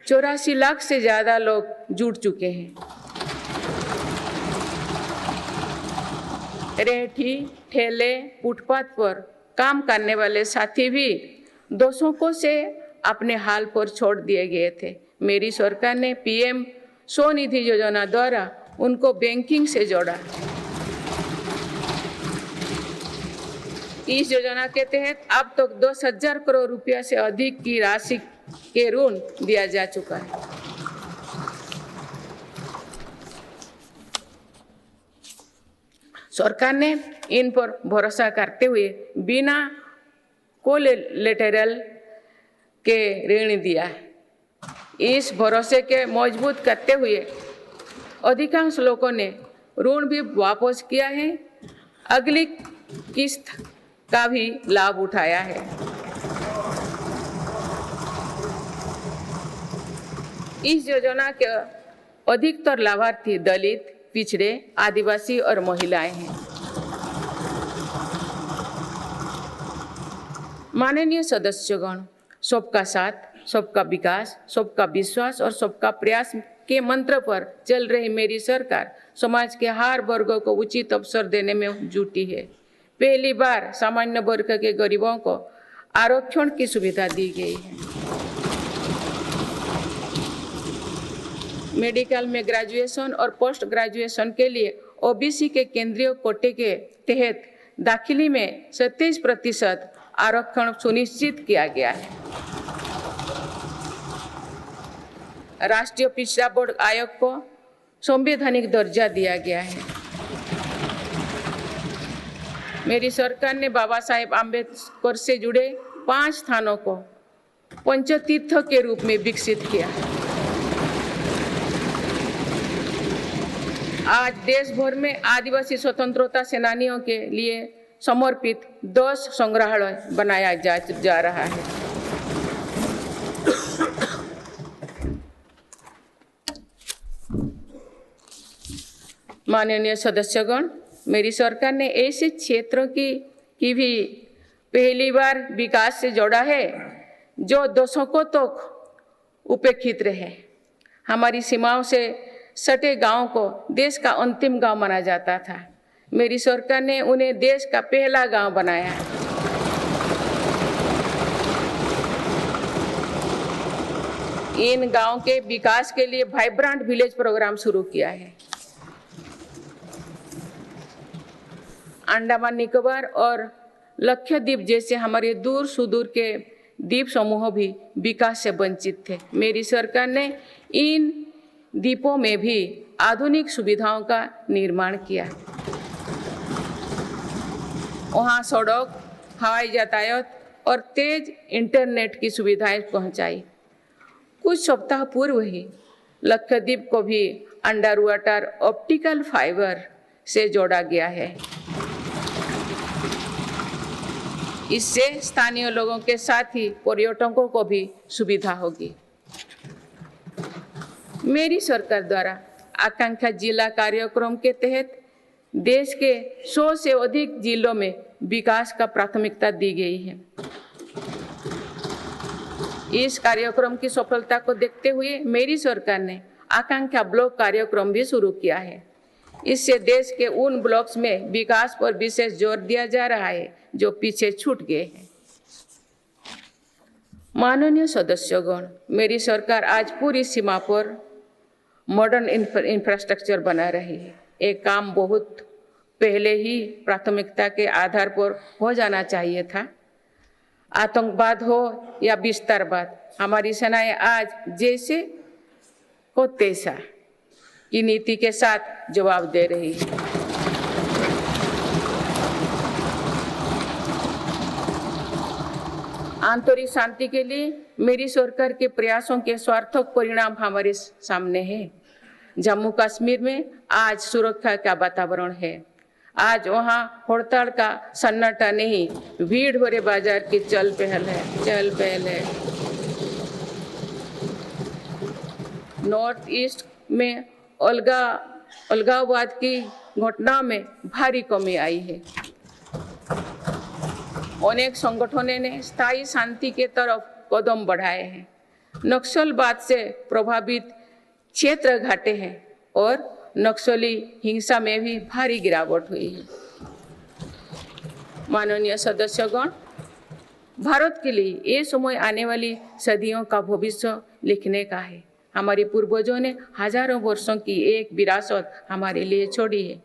84 लाख से ज्यादा लोग जुड़ चुके हैं। रेहड़ी, ठेले, फुटपाथ पर काम करने वाले साथी भी दशकों से अपने हाल पर छोड़ दिए गए थे। मेरी सरकार ने PM स्वनिधि योजना द्वारा उनको बैंकिंग से जोड़ा। इस योजना के तहत अब तक 10,000 करोड़ रुपया से अधिक की राशि के ऋण दिया जा चुका है। सरकार ने इन पर भरोसा करते हुए बिना कोलेटरल के ऋण दिया है। इस भरोसे के मजबूत करते हुए अधिकांश लोगों ने ऋण भी वापस किया है। अगली किस्त का भी लाभ उठाया है। इस योजना के अधिकतर लाभार्थी दलित, पिछड़े, आदिवासी और महिलाएं हैं। माननीय सदस्यगण, सबका साथ, सबका विकास, सबका विश्वास और सबका प्रयास के मंत्र पर चल रही मेरी सरकार समाज के हर वर्गों को उचित अवसर देने में जुटी है। पहली बार सामान्य वर्ग के गरीबों को आरक्षण की सुविधा दी गई है। मेडिकल में ग्रेजुएशन और पोस्ट ग्रेजुएशन के लिए ओबीसी के केंद्रीय कोटे के तहत दाखिले में 27% आरक्षण सुनिश्चित किया गया है। राष्ट्रीय पिछड़ा बोर्ड आयोग को संवैधानिक दर्जा दिया गया है। मेरी सरकार ने बाबा साहेब आम्बेडकर से जुड़े 5 स्थानों को पंचतीर्थ के रूप में विकसित किया है। आज देश भर में आदिवासी स्वतंत्रता सेनानियों के लिए समर्पित 10 संग्रहालय बनाया जा रहा है। माननीय सदस्यगण, मेरी सरकार ने ऐसे क्षेत्रों की भी पहली बार विकास से जोड़ा है जो दशकों तक उपेक्षित रहे। हमारी सीमाओं से सटे गांव को देश का अंतिम गांव माना जाता था। मेरी सरकार ने उन्हें देश का पहला गांव बनाया है। इन गांव के विकास के लिए वाइब्रेंट विलेज प्रोग्राम शुरू किया है। अंडमान निकोबार और लक्षद्वीप जैसे हमारे दूर सुदूर के द्वीप समूह भी विकास से वंचित थे। मेरी सरकार ने इन द्वीपों में भी आधुनिक सुविधाओं का निर्माण किया। वहाँ सड़क, हवाई यातायात और तेज इंटरनेट की सुविधाएं पहुंचाई। कुछ सप्ताह पूर्व ही लक्षद्वीप को भी अंडर वाटर ऑप्टिकल फाइबर से जोड़ा गया है। इससे स्थानीय लोगों के साथ ही पर्यटकों को भी सुविधा होगी। मेरी सरकार द्वारा आकांक्षा जिला कार्यक्रम के तहत देश के 100 से अधिक जिलों में विकास का प्राथमिकता दी गई है। इस कार्यक्रम की सफलता को देखते हुए मेरी सरकार ने आकांक्षा ब्लॉक कार्यक्रम भी शुरू किया है। इससे देश के उन ब्लॉक्स में विकास पर विशेष जोर दिया जा रहा है जो पीछे छूट गए हैं। माननीय सदस्यगण, मेरी सरकार आज पूरी सीमा पर मॉडर्न इंफ्रास्ट्रक्चर बना रही है। एक काम बहुत पहले ही प्राथमिकता के आधार पर हो जाना चाहिए था। आतंकवाद हो या विस्तारवाद, हमारी सेनाएं आज जैसे को तैसा की नीति के साथ जवाब दे रही है। आंतरिक शांति के लिए मेरी सरकार के प्रयासों के सार्थक परिणाम हमारे सामने हैं। जम्मू कश्मीर में आज सुरक्षा का वातावरण है। आज वहाँ हड़ताल का सन्नाटा नहीं, भीड़ भरे बाजार की चहल पहल है। नॉर्थ ईस्ट में अलगाववाद की घटना में भारी कमी आई है। अनेक संगठनों ने स्थायी शांति के तरफ कदम बढ़ाए हैं। नक्सलवाद से प्रभावित क्षेत्र घटे हैं और नक्सली हिंसा में भी भारी गिरावट हुई है। माननीय सदस्यगण, भारत के लिए ये समय आने वाली सदियों का भविष्य लिखने का है। हमारे पूर्वजों ने हजारों वर्षों की एक विरासत हमारे लिए छोड़ी है।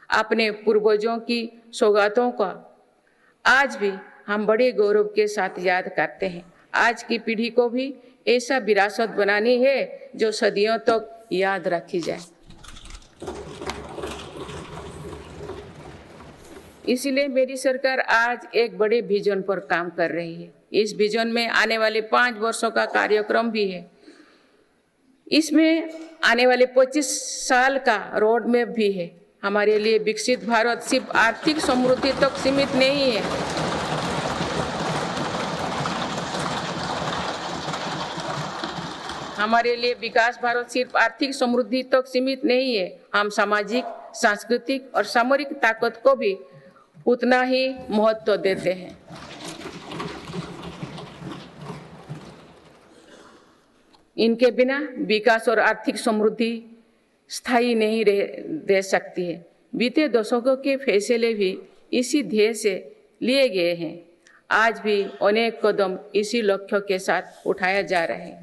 अपने पूर्वजों की सौगातों का आज भी हम बड़े गौरव के साथ याद करते हैं। आज की पीढ़ी को भी ऐसा विरासत बनानी है जो सदियों तक याद रखी जाए। इसीलिए मेरी सरकार आज एक बड़े विजन पर काम कर रही है। इस विजन में आने वाले 5 वर्षों का कार्यक्रम भी है। इसमें आने वाले 25 साल का रोड मैप भी है। हमारे लिए विकसित भारत सिर्फ आर्थिक समृद्धि तक सीमित नहीं है, हमारे लिए विकास भारत सिर्फ आर्थिक समृद्धि तक सीमित नहीं है, हम सामाजिक, सांस्कृतिक और सामरिक ताकत को भी उतना ही महत्व देते हैं। इनके बिना विकास और आर्थिक समृद्धि स्थायी नहीं रह सकती है। बीते दशकों के फैसले भी इसी ध्येय से लिए गए हैं। आज भी अनेक कदम इसी लक्ष्य के साथ उठाया जा रहे हैं।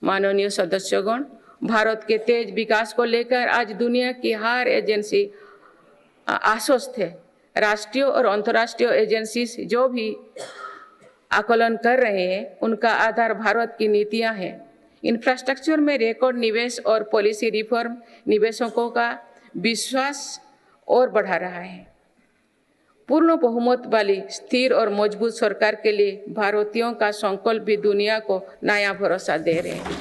माननीय सदस्यगण, भारत के तेज विकास को लेकर आज दुनिया की हर एजेंसी आश्वस्त है। राष्ट्रीय और अंतर्राष्ट्रीय एजेंसी जो भी आकलन कर रहे हैं, उनका आधार भारत की नीतियां हैं। इंफ्रास्ट्रक्चर में रिकॉर्ड निवेश और पॉलिसी रिफॉर्म निवेशकों का विश्वास और बढ़ा रहा है। पूर्ण बहुमत वाली स्थिर और मजबूत सरकार के लिए भारतीयों का संकल्प भी दुनिया को नया भरोसा दे रहे हैं।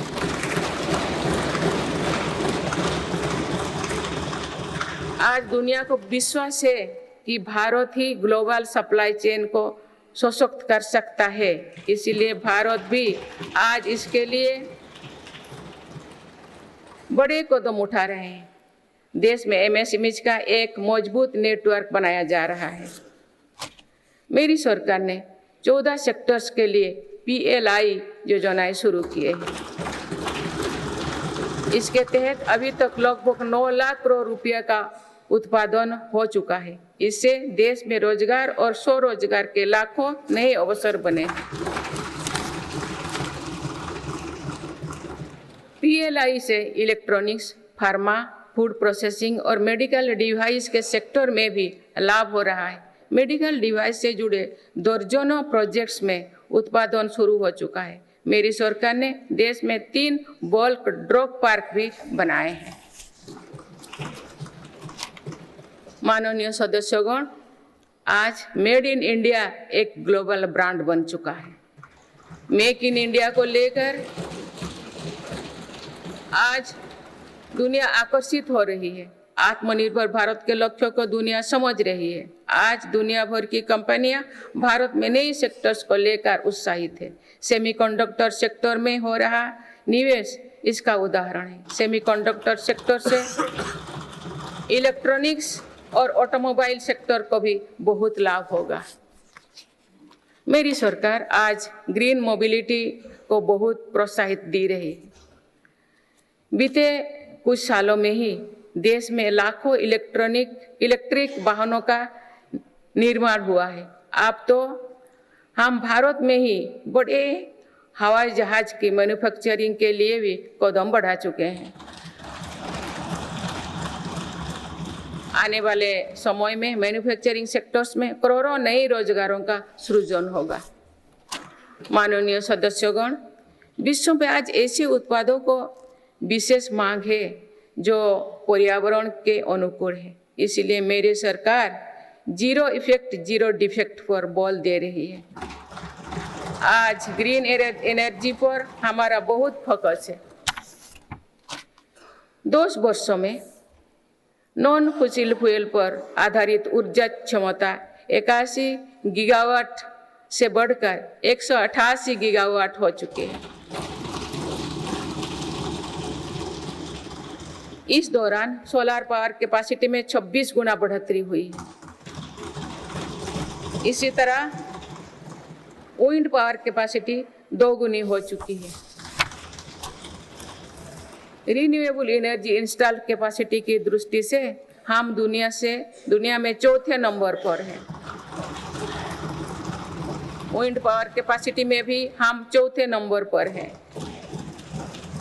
आज दुनिया को विश्वास है कि भारत ही ग्लोबल सप्लाई चेन को सशक्त कर सकता है। इसीलिए भारत भी आज इसके लिए बड़े कदम उठा रहे हैं। देश में एमएसएमई का एक मजबूत नेटवर्क बनाया जा रहा है। मेरी सरकार ने 14 सेक्टर्स के लिए PLI योजनाएं शुरू किए हैं। इसके तहत अभी तक लगभग 9 लाख करोड़ रुपये का उत्पादन हो चुका है। इससे देश में रोजगार और स्वरोजगार के लाखों नए अवसर बने। PLI से इलेक्ट्रॉनिक्स, फार्मा, फूड प्रोसेसिंग और मेडिकल डिवाइस के सेक्टर में भी लाभ हो रहा है। मेडिकल डिवाइस से जुड़े दर्जनों प्रोजेक्ट्स में उत्पादन शुरू हो चुका है। मेरी सरकार ने देश में 3 बल्क ड्रग पार्क भी बनाए हैं। माननीय सदस्यगण, आज मेड इन इंडिया एक ग्लोबल ब्रांड बन चुका है। मेक इन इंडिया को लेकर आज दुनिया आकर्षित हो रही है। आत्मनिर्भर भारत के लक्ष्य को दुनिया समझ रही है। आज दुनिया भर की कंपनियां भारत में नए सेक्टर्स को लेकर उत्साहित है। सेमीकंडक्टर सेक्टर में हो रहा निवेश इसका उदाहरण है। सेमीकंडक्टर सेक्टर से इलेक्ट्रॉनिक्स और ऑटोमोबाइल सेक्टर को भी बहुत लाभ होगा। मेरी सरकार आज ग्रीन मोबिलिटी को बहुत प्रोत्साहित दे रही है। बीते कुछ सालों में ही देश में लाखों इलेक्ट्रिक वाहनों का निर्माण हुआ है। अब तो हम भारत में ही बड़े हवाई जहाज की मैन्युफैक्चरिंग के लिए भी कदम बढ़ा चुके हैं। आने वाले समय में मैन्युफैक्चरिंग सेक्टर्स में करोड़ों नए रोजगारों का सृजन होगा। माननीय सदस्यगण, विश्व में आज ऐसे उत्पादों को विशेष मांग है जो पर्यावरण के अनुकूल है। इसलिए मेरी सरकार जीरो इफेक्ट जीरो डिफेक्ट पर बल दे रही है। आज ग्रीन एनर्जी पर हमारा बहुत फोकस है। 10 वर्षों में नॉन फॉसिल फ्यूल पर आधारित ऊर्जा क्षमता 81 गीगावाट से बढ़कर 188 गीगावाट हो चुके हैं। इस दौरान सोलर पावर कैपेसिटी में 26 गुना बढ़ोतरी हुई है। इसी तरह विंड पावर कैपेसिटी 2 गुनी हो चुकी है। रिन्यूएबल एनर्जी इंस्टॉल कैपेसिटी की दृष्टि से हम दुनिया में चौथे नंबर पर हैं। विंड पावर कैपेसिटी में भी हम चौथे नंबर पर हैं।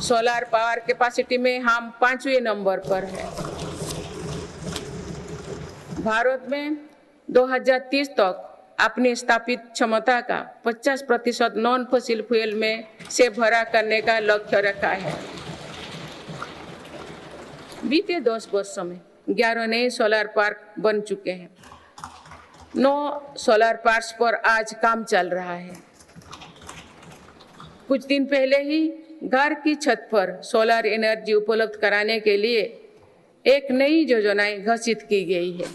सोलर पावर कैपेसिटी में हम 5वें नंबर पर हैं। भारत में 2030 तक अपनी स्थापित क्षमता का 50% नॉन फॉसिल फ्यूल में से भरा करने का लक्ष्य रखा है। बीते 10 वर्षों में 11 नए सोलर पार्क बन चुके हैं। 9 सोलर पार्क्स पर आज काम चल रहा है। कुछ दिन पहले ही घर की छत पर सोलर एनर्जी उपलब्ध कराने के लिए एक नई योजना घोषित की गई है।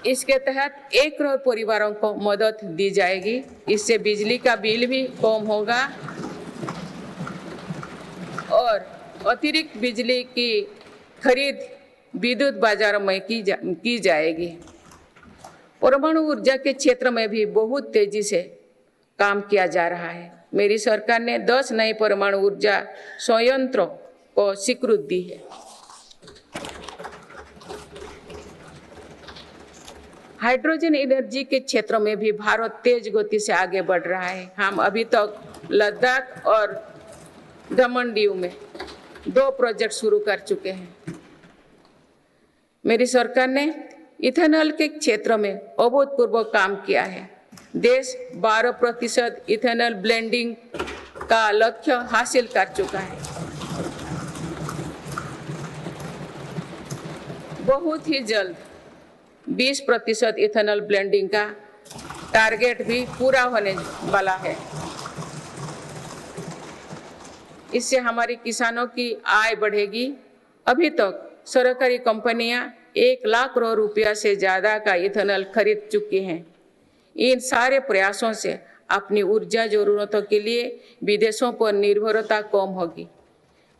इसके तहत 1 करोड़ परिवारों को मदद दी जाएगी। इससे बिजली का बिल भी कम होगा और अतिरिक्त बिजली की खरीद विद्युत बाजारों में की जाएगी। परमाणु ऊर्जा के क्षेत्र में भी बहुत तेजी से काम किया जा रहा है। मेरी सरकार ने 10 नए परमाणु ऊर्जा संयंत्रों को स्वीकृति दी है। हाइड्रोजन एनर्जी के क्षेत्र में भी भारत तेज गति से आगे बढ़ रहा है। हम अभी तक लद्दाख और दमन दीव में 2 प्रोजेक्ट शुरू कर चुके हैं। मेरी सरकार ने इथेनॉल के क्षेत्र में अभूतपूर्व काम किया है। देश 12% इथेनॉल ब्लेंडिंग का लक्ष्य हासिल कर चुका है। बहुत ही जल्द 20% इथेनॉल ब्लेंडिंग का टारगेट भी पूरा होने वाला है। इससे हमारे किसानों की आय बढ़ेगी। अभी तक सरकारी कंपनियां 1 लाख करोड़ रुपया से ज़्यादा का इथेनॉल खरीद चुकी हैं। इन सारे प्रयासों से अपनी ऊर्जा जरूरतों के लिए विदेशों पर निर्भरता कम होगी।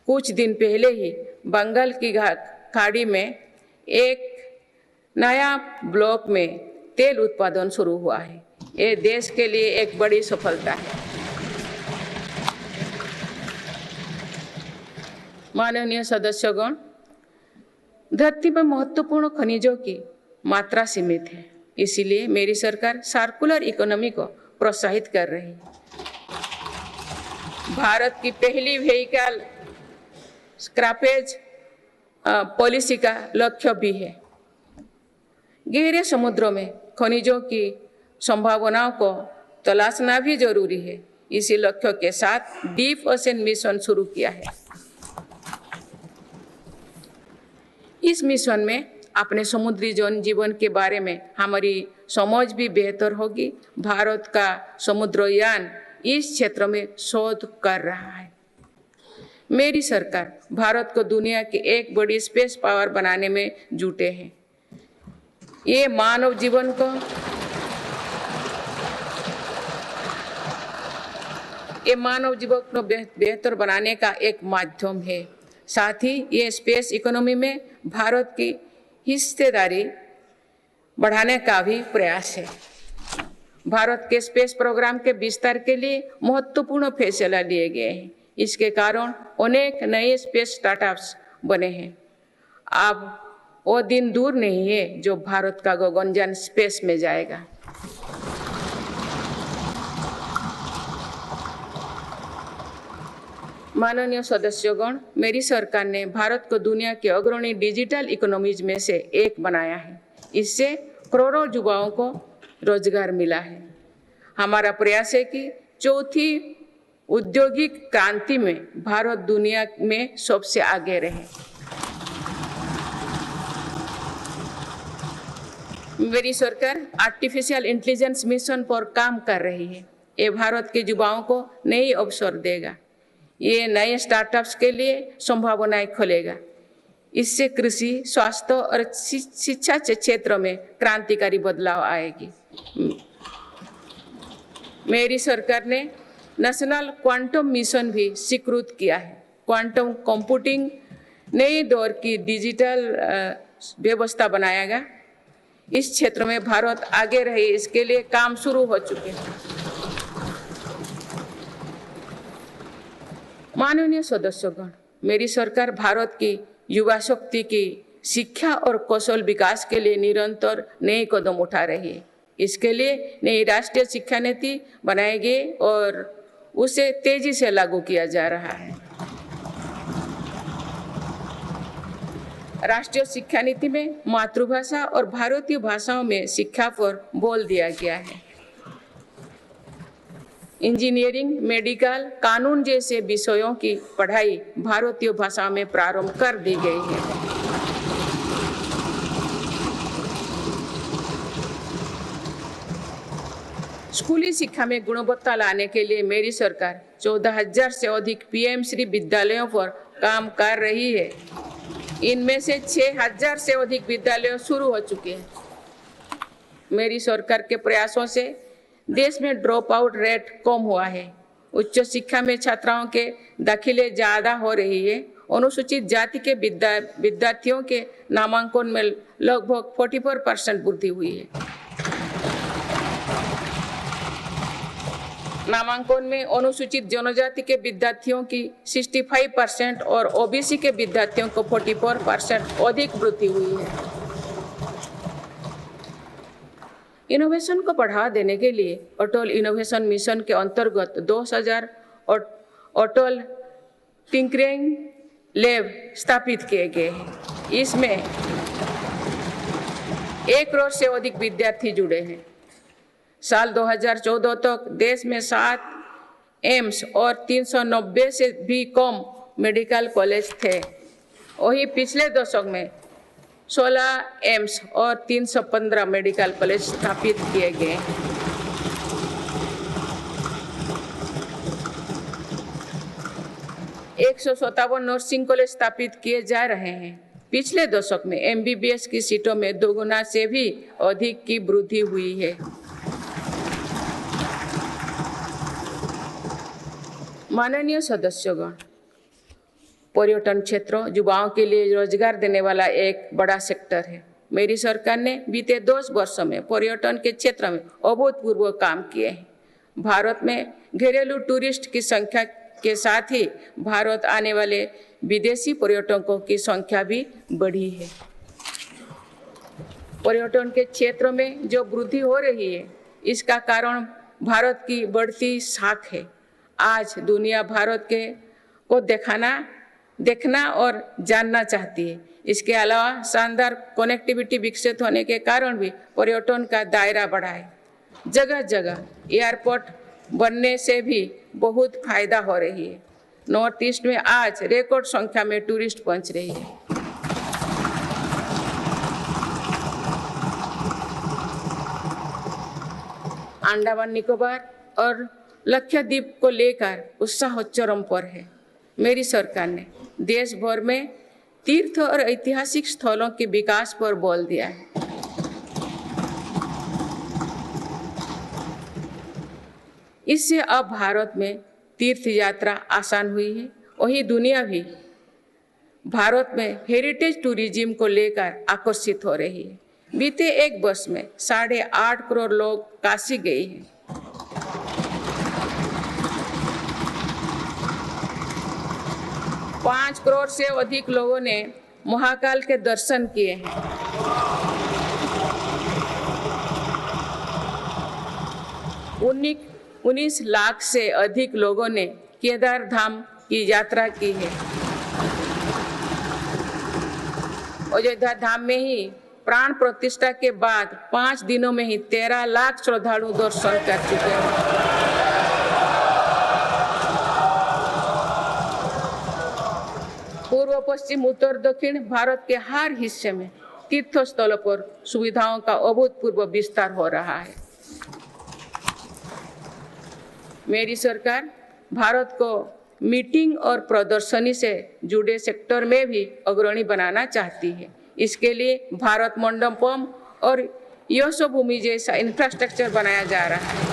कुछ दिन पहले ही बंगाल की खाड़ी में एक नया ब्लॉक में तेल उत्पादन शुरू हुआ है। ये देश के लिए एक बड़ी सफलता है। माननीय सदस्यगण, धरती में महत्वपूर्ण खनिजों की मात्रा सीमित है, इसीलिए मेरी सरकार सर्कुलर इकोनॉमी को प्रोत्साहित कर रही है। भारत की पहली व्हीकल स्क्रैपेज पॉलिसी का लक्ष्य भी है। गहरे समुद्रों में खनिजों की संभावनाओं को तलाशना भी जरूरी है। इसी लक्ष्य के साथ डीप ओशन मिशन शुरू किया है। इस मिशन में अपने समुद्री जीवन के बारे में हमारी समझ भी बेहतर होगी। भारत का समुद्रयान इस क्षेत्र में शोध कर रहा है। मेरी सरकार भारत को दुनिया की एक बड़ी स्पेस पावर बनाने में जुटे हैं। ये मानव जीवन को बेहतर बनाने का एक माध्यम है। साथ ही ये स्पेस इकोनॉमी में भारत की हिस्सेदारी बढ़ाने का भी प्रयास है। भारत के स्पेस प्रोग्राम के विस्तार के लिए महत्वपूर्ण फैसला लिए गए हैं। इसके कारण अनेक नए स्पेस स्टार्टअप्स बने हैं। अब वो दिन दूर नहीं है जो भारत का गगनयान स्पेस में जाएगा। माननीय सदस्यगण, मेरी सरकार ने भारत को दुनिया के अग्रणी डिजिटल इकोनॉमीज में से एक बनाया है। इससे करोड़ों युवाओं को रोजगार मिला है। हमारा प्रयास है कि चौथी औद्योगिक क्रांति में भारत दुनिया में सबसे आगे रहे। मेरी सरकार आर्टिफिशियल इंटेलिजेंस मिशन पर काम कर रही है। ये भारत के युवाओं को नई अवसर देगा। ये नए स्टार्टअप्स के लिए संभावनाएं खोलेगा। इससे कृषि, स्वास्थ्य और शिक्षा के क्षेत्र में क्रांतिकारी बदलाव आएगी। मेरी सरकार ने नेशनल क्वांटम मिशन भी स्वीकृत किया है। क्वांटम कंप्यूटिंग नए दौर की डिजिटल व्यवस्था बनाएगा। इस क्षेत्र में भारत आगे रहे, इसके लिए काम शुरू हो चुके हैं। माननीय सदस्यगण, मेरी सरकार भारत की युवा शक्ति की शिक्षा और कौशल विकास के लिए निरंतर नए कदम उठा रही है। इसके लिए नई राष्ट्रीय शिक्षा नीति बनाई गई और उसे तेजी से लागू किया जा रहा है। राष्ट्रीय शिक्षा नीति में मातृभाषा और भारतीय भाषाओं में शिक्षा पर बल दिया गया है। इंजीनियरिंग, मेडिकल, कानून जैसे विषयों की पढ़ाई भारतीय भाषा में प्रारंभ कर दी गई है। स्कूली शिक्षा में गुणवत्ता लाने के लिए मेरी सरकार 14,000 से अधिक पीएम श्री विद्यालयों पर काम कर रही है। इनमें से 6,000 से अधिक विद्यालय शुरू हो चुके हैं। मेरी सरकार के प्रयासों से देश में ड्रॉप आउट रेट कम हुआ है। उच्च शिक्षा में छात्राओं के दाखिले ज़्यादा हो रही है। अनुसूचित जाति के विद्यार्थियों के नामांकन में लगभग 44% वृद्धि हुई है। नामांकन में अनुसूचित जनजाति के विद्यार्थियों की 65% और ओबीसी के विद्यार्थियों को 44% अधिक वृद्धि हुई है। इनोवेशन को बढ़ावा देने के लिए अटल इनोवेशन मिशन के अंतर्गत 2000 अटल टिंकरिंग लैब स्थापित किए गए हैं। इसमें 1 करोड़ से अधिक विद्यार्थी जुड़े हैं। साल 2014 तक देश में 7 एम्स और 390 से भी कम मेडिकल कॉलेज थे। वही पिछले दशक में 16 एम्स और 315 मेडिकल कॉलेज स्थापित किए गए। 157 नर्सिंग कॉलेज स्थापित किए जा रहे हैं। पिछले दशक में एमबीबीएस की सीटों में 2 गुना से भी अधिक की वृद्धि हुई है। माननीय सदस्यगण, पर्यटन क्षेत्र युवाओं के लिए रोजगार देने वाला एक बड़ा सेक्टर है। मेरी सरकार ने बीते 10 वर्षों में पर्यटन के क्षेत्र में अभूतपूर्व काम किए हैं। भारत में घरेलू टूरिस्ट की संख्या के साथ ही भारत आने वाले विदेशी पर्यटकों की संख्या भी बढ़ी है। पर्यटन के क्षेत्र में जो वृद्धि हो रही है, इसका कारण भारत की बढ़ती साख है। आज दुनिया भारत को देखना और जानना चाहती है। इसके अलावा शानदार कनेक्टिविटी विकसित होने के कारण भी पर्यटन का दायरा बढ़ा है। जगह जगह एयरपोर्ट बनने से भी बहुत फायदा हो रही है। नॉर्थ ईस्ट में आज रिकॉर्ड संख्या में टूरिस्ट पहुंच रही है। अंडमान निकोबार और लक्षद्वीप को लेकर उत्साह चरम पर है। मेरी सरकार ने देश भर में तीर्थ और ऐतिहासिक स्थलों के विकास पर बल दिया है। इससे अब भारत में तीर्थ यात्रा आसान हुई है। वहीं दुनिया भी भारत में हेरिटेज टूरिज्म को लेकर आकर्षित हो रही है। बीते 1 वर्ष में 8.5 करोड़ लोग काशी गए हैं। पाँच करोड़ से अधिक लोगों ने महाकाल के दर्शन किए हैं। उन्नीस लाख से अधिक लोगों ने केदार धाम की यात्रा की है। अयोध्या धाम में ही प्राण प्रतिष्ठा के बाद 5 दिनों में ही 13 लाख श्रद्धालु दर्शन कर चुके हैं। पूर्व पश्चिम उत्तर दक्षिण भारत के हर हिस्से में तीर्थ स्थलों पर सुविधाओं का अभूतपूर्व विस्तार हो रहा है। मेरी सरकार भारत को मीटिंग और प्रदर्शनी से जुड़े सेक्टर में भी अग्रणी बनाना चाहती है। इसके लिए भारत मंडपम और यशोभूमि जैसा इंफ्रास्ट्रक्चर बनाया जा रहा है।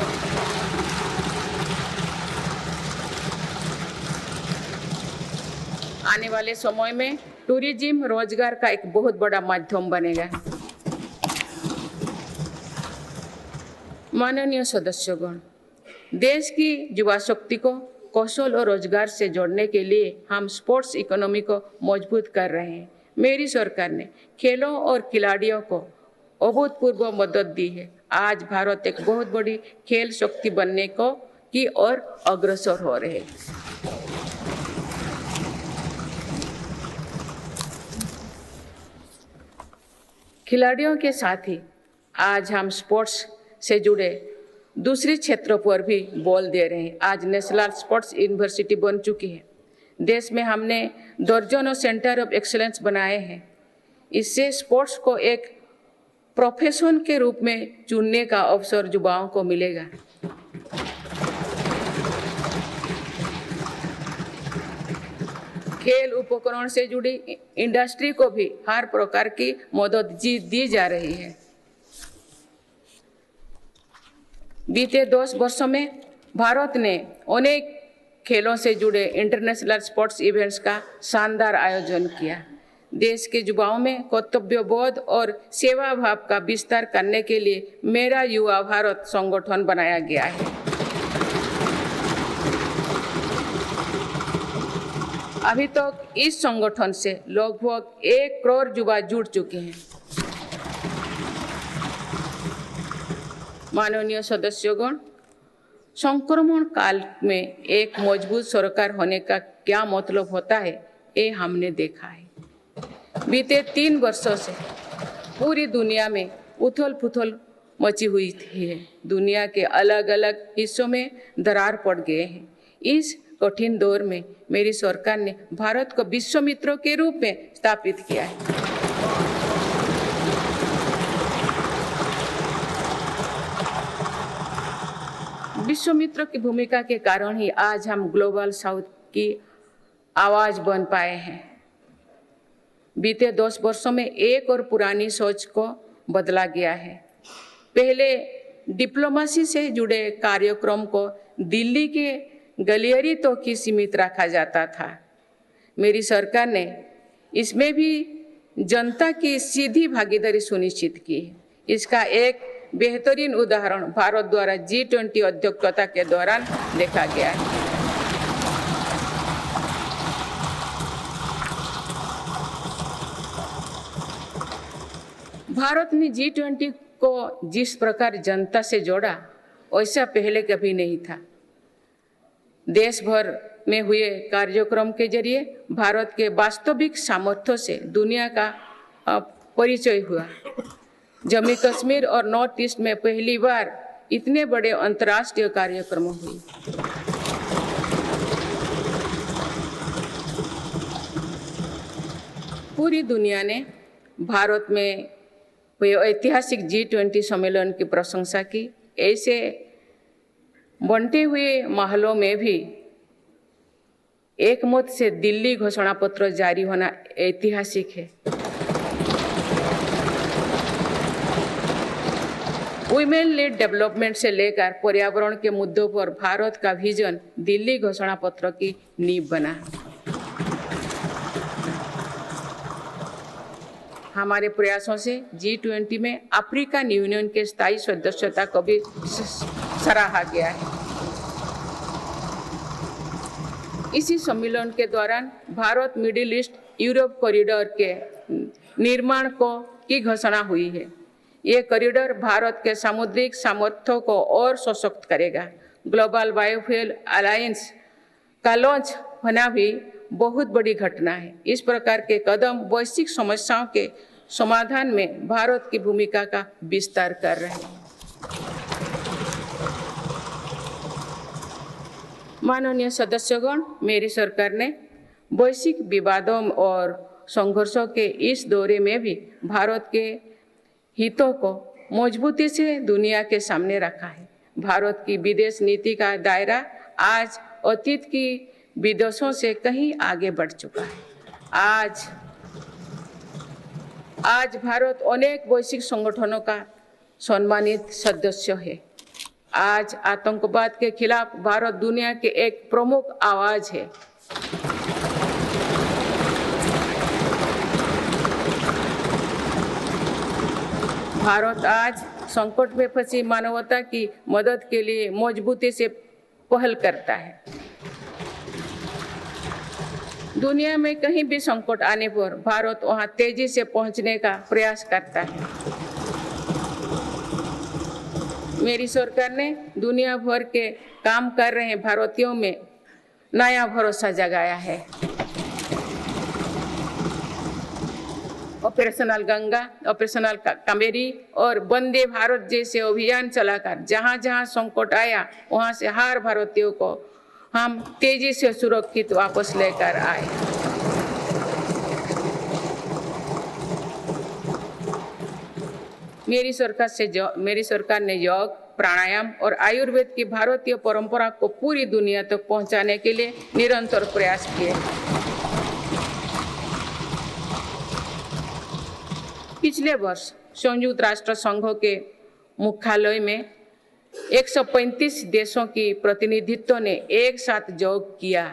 आने वाले समय में टूरिज्म रोजगार का एक बहुत बड़ा माध्यम बनेगा। माननीय सदस्यगण, देश की युवा शक्ति को कौशल और रोजगार से जोड़ने के लिए हम स्पोर्ट्स इकोनॉमी को मजबूत कर रहे हैं। मेरी सरकार ने खेलों और खिलाड़ियों को अभूतपूर्व मदद दी है। आज भारत एक बहुत बड़ी खेल शक्ति बनने की ओर अग्रसर हो रहे हैं। खिलाड़ियों के साथ ही आज हम स्पोर्ट्स से जुड़े दूसरे क्षेत्रों पर भी बल दे रहे हैं। आज नेशनल स्पोर्ट्स यूनिवर्सिटी बन चुकी है। देश में हमने दर्जनों सेंटर ऑफ एक्सीलेंस बनाए हैं। इससे स्पोर्ट्स को एक प्रोफेशन के रूप में चुनने का अवसर युवाओं को मिलेगा। खेल उपकरण से जुड़ी इंडस्ट्री को भी हर प्रकार की मदद दी जा रही है। बीते 10 वर्षों में भारत ने अनेक खेलों से जुड़े इंटरनेशनल स्पोर्ट्स इवेंट्स का शानदार आयोजन किया। देश के युवाओं में कर्तव्य बोध और सेवा भाव का विस्तार करने के लिए मेरा युवा भारत संगठन बनाया गया है। अभी तक इस संगठन से लगभग 1 करोड़ युवा जुड़ चुके हैं। माननीय सदस्यगण, संक्रमण काल में एक मजबूत सरकार होने का क्या मतलब होता है, ये हमने देखा है। बीते 3 वर्षों से पूरी दुनिया में उथल-पुथल मची हुई है। दुनिया के अलग अलग हिस्सों में दरार पड़ गए हैं। इस कठिन दौर में मेरी सरकार ने भारत को विश्व मित्र के रूप में स्थापित किया है। विश्व मित्र की भूमिका के कारण ही आज हम ग्लोबल साउथ की आवाज बन पाए हैं। बीते 10 वर्षों में एक और पुरानी सोच को बदला गया है। पहले डिप्लोमेसी से जुड़े कार्यक्रम को दिल्ली के गलियारे तक ही सीमित रखा जाता था। मेरी सरकार ने इसमें भी जनता की सीधी भागीदारी सुनिश्चित की है। इसका एक बेहतरीन उदाहरण भारत द्वारा G20 अध्यक्षता के दौरान देखा गया है। भारत ने G20 को जिस प्रकार जनता से जोड़ा, वैसा पहले कभी नहीं था। देश भर में हुए कार्यक्रम के जरिए भारत के वास्तविक सामर्थ्य से दुनिया का परिचय हुआ। जम्मू कश्मीर और नॉर्थ ईस्ट में पहली बार इतने बड़े अंतर्राष्ट्रीय कार्यक्रम हुए। पूरी दुनिया ने भारत में ऐतिहासिक G20 सम्मेलन की प्रशंसा की। ऐसे बंटे हुए माहौलों में भी एकमत से दिल्ली घोषणा पत्र जारी होना ऐतिहासिक है। वुमेन लेड डेवलपमेंट से लेकर पर्यावरण के मुद्दों पर भारत का विजन दिल्ली घोषणा पत्र की नींव बना। हमारे प्रयासों से G20 में अफ्रीकन यूनियन के स्थायी सदस्यता को भी सराहा गया है। इसी सम्मेलन के दौरान Bharat middle east Europe corridor के निर्माण की घोषणा हुई है। ये कॉरिडोर भारत के सामुद्रिक सामर्थ्य को और सशक्त करेगा। ग्लोबल बायोफ्यूल अलायंस का लॉन्च होना भी बहुत बड़ी घटना है। इस प्रकार के कदम वैश्विक समस्याओं के समाधान में भारत की भूमिका का विस्तार कर रहे हैं। माननीय सदस्यगण, मेरी सरकार ने वैश्विक विवादों और संघर्षों के इस दौरे में भी भारत के हितों को मजबूती से दुनिया के सामने रखा है। भारत की विदेश नीति का दायरा आज अतीत की विदेशों से कहीं आगे बढ़ चुका है। आज भारत अनेक वैश्विक संगठनों का सम्मानित सदस्य है। आज आतंकवाद के खिलाफ भारत दुनिया के एक प्रमुख आवाज है। भारत आज संकट में फंसी मानवता की मदद के लिए मजबूती से पहल करता है। दुनिया में कहीं भी संकट आने पर भारत वहां तेजी से पहुंचने का प्रयास करता है। मेरी सरकार ने दुनिया भर के काम कर रहे भारतीयों में नया भरोसा जगाया है। ऑपरेशनल गंगा, ऑपरेशनल कावेरी और वंदे भारत जैसे अभियान चलाकर जहां जहां संकट आया वहां से हर भारतीयों को हम तेजी से सुरक्षित वापस लेकर आए। मेरी सरकार ने योग, प्राणायाम और आयुर्वेद की भारतीय परंपरा को पूरी दुनिया तक पहुंचाने के लिए निरंतर प्रयास किए। पिछले वर्ष संयुक्त राष्ट्र संघ के मुख्यालय में 135 देशों की प्रतिनिधित्व ने एक साथ योग किया।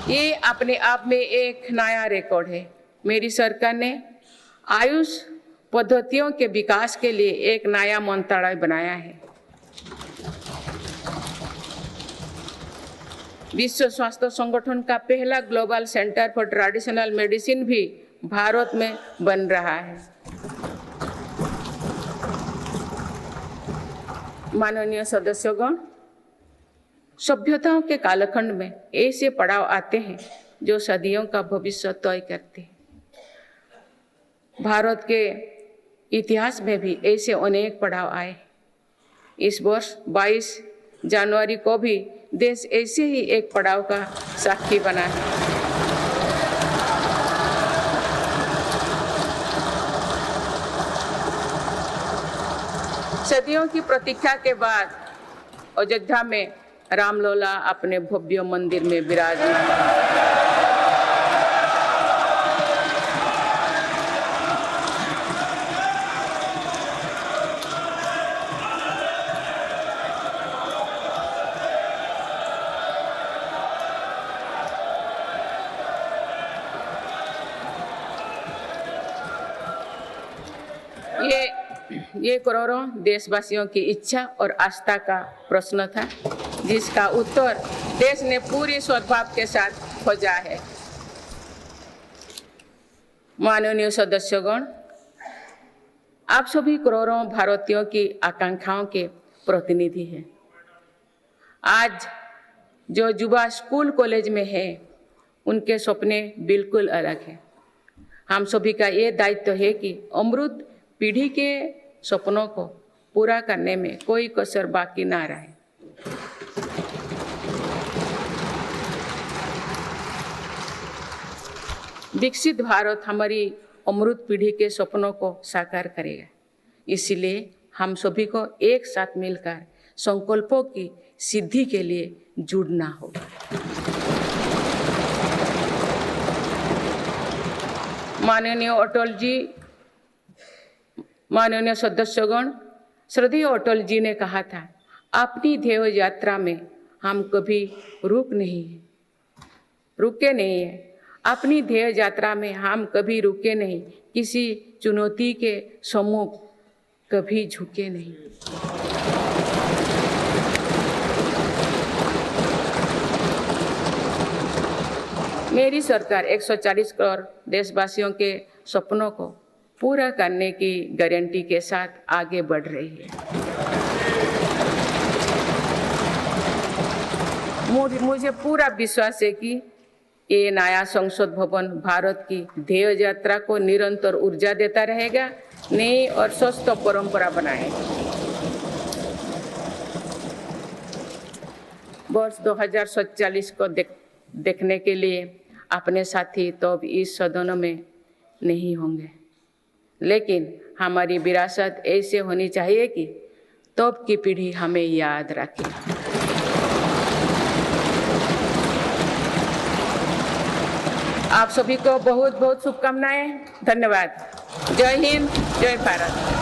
ये अपने आप में एक नया रिकॉर्ड है। मेरी सरकार ने आयुष पद्धतियों के विकास के लिए एक नया मंत्रालय बनाया है। विश्व स्वास्थ्य संगठन का पहला global centre for traditional medicine भी भारत में बन रहा है। माननीय सदस्यगण, सभ्यताओं के कालखंड में ऐसे पड़ाव आते हैं जो सदियों का भविष्य तय करते हैं। भारत के इतिहास में भी ऐसे अनेक पड़ाव आए। इस वर्ष 22 जनवरी को भी देश ऐसे ही एक पड़ाव का साक्षी बना है। सदियों की प्रतीक्षा के बाद अयोध्या में रामलला अपने भव्य मंदिर में विराजमान। ये करोड़ों देशवासियों की इच्छा और आस्था का प्रश्न था, जिसका उत्तर देश ने पूरी सद्भाव के साथ खोजा है। माननीय सदस्यगण, आप सभी करोड़ों भारतीयों की आकांक्षाओं के प्रतिनिधि हैं। आज जो युवा स्कूल कॉलेज में है, उनके सपने बिल्कुल अलग हैं। हम सभी का ये दायित्व है कि अमृत पीढ़ी के सपनों को पूरा करने में कोई कसर बाकी ना रहे। विकसित भारत हमारी अमृत पीढ़ी के सपनों को साकार करेगा। इसलिए हम सभी को एक साथ मिलकर संकल्पों की सिद्धि के लिए जुड़ना होगा। माननीय अटल जी, माननीय सदस्यगण, श्रद्धेय अटल जी ने कहा था, अपनी ध्येय यात्रा में हम कभी रुके नहीं हैं। अपनी ध्येय यात्रा में हम कभी रुके नहीं, किसी चुनौती के सम्मुख कभी झुके नहीं। मेरी सरकार 140 करोड़ देशवासियों के सपनों को पूरा करने की गारंटी के साथ आगे बढ़ रही है। मुझे पूरा विश्वास है कि ये नया संसद भवन भारत की ध्येय यात्रा को निरंतर ऊर्जा देता रहेगा, नई और स्वस्थ परंपरा बनाएगा। वर्ष 2047 को देखने के लिए अपने साथी तो अब इस सदन में नहीं होंगे, लेकिन हमारी विरासत ऐसे होनी चाहिए कि तब की पीढ़ी हमें याद रखे। आप सभी को बहुत बहुत शुभकामनाएं। धन्यवाद। जय हिंद, जय भारत।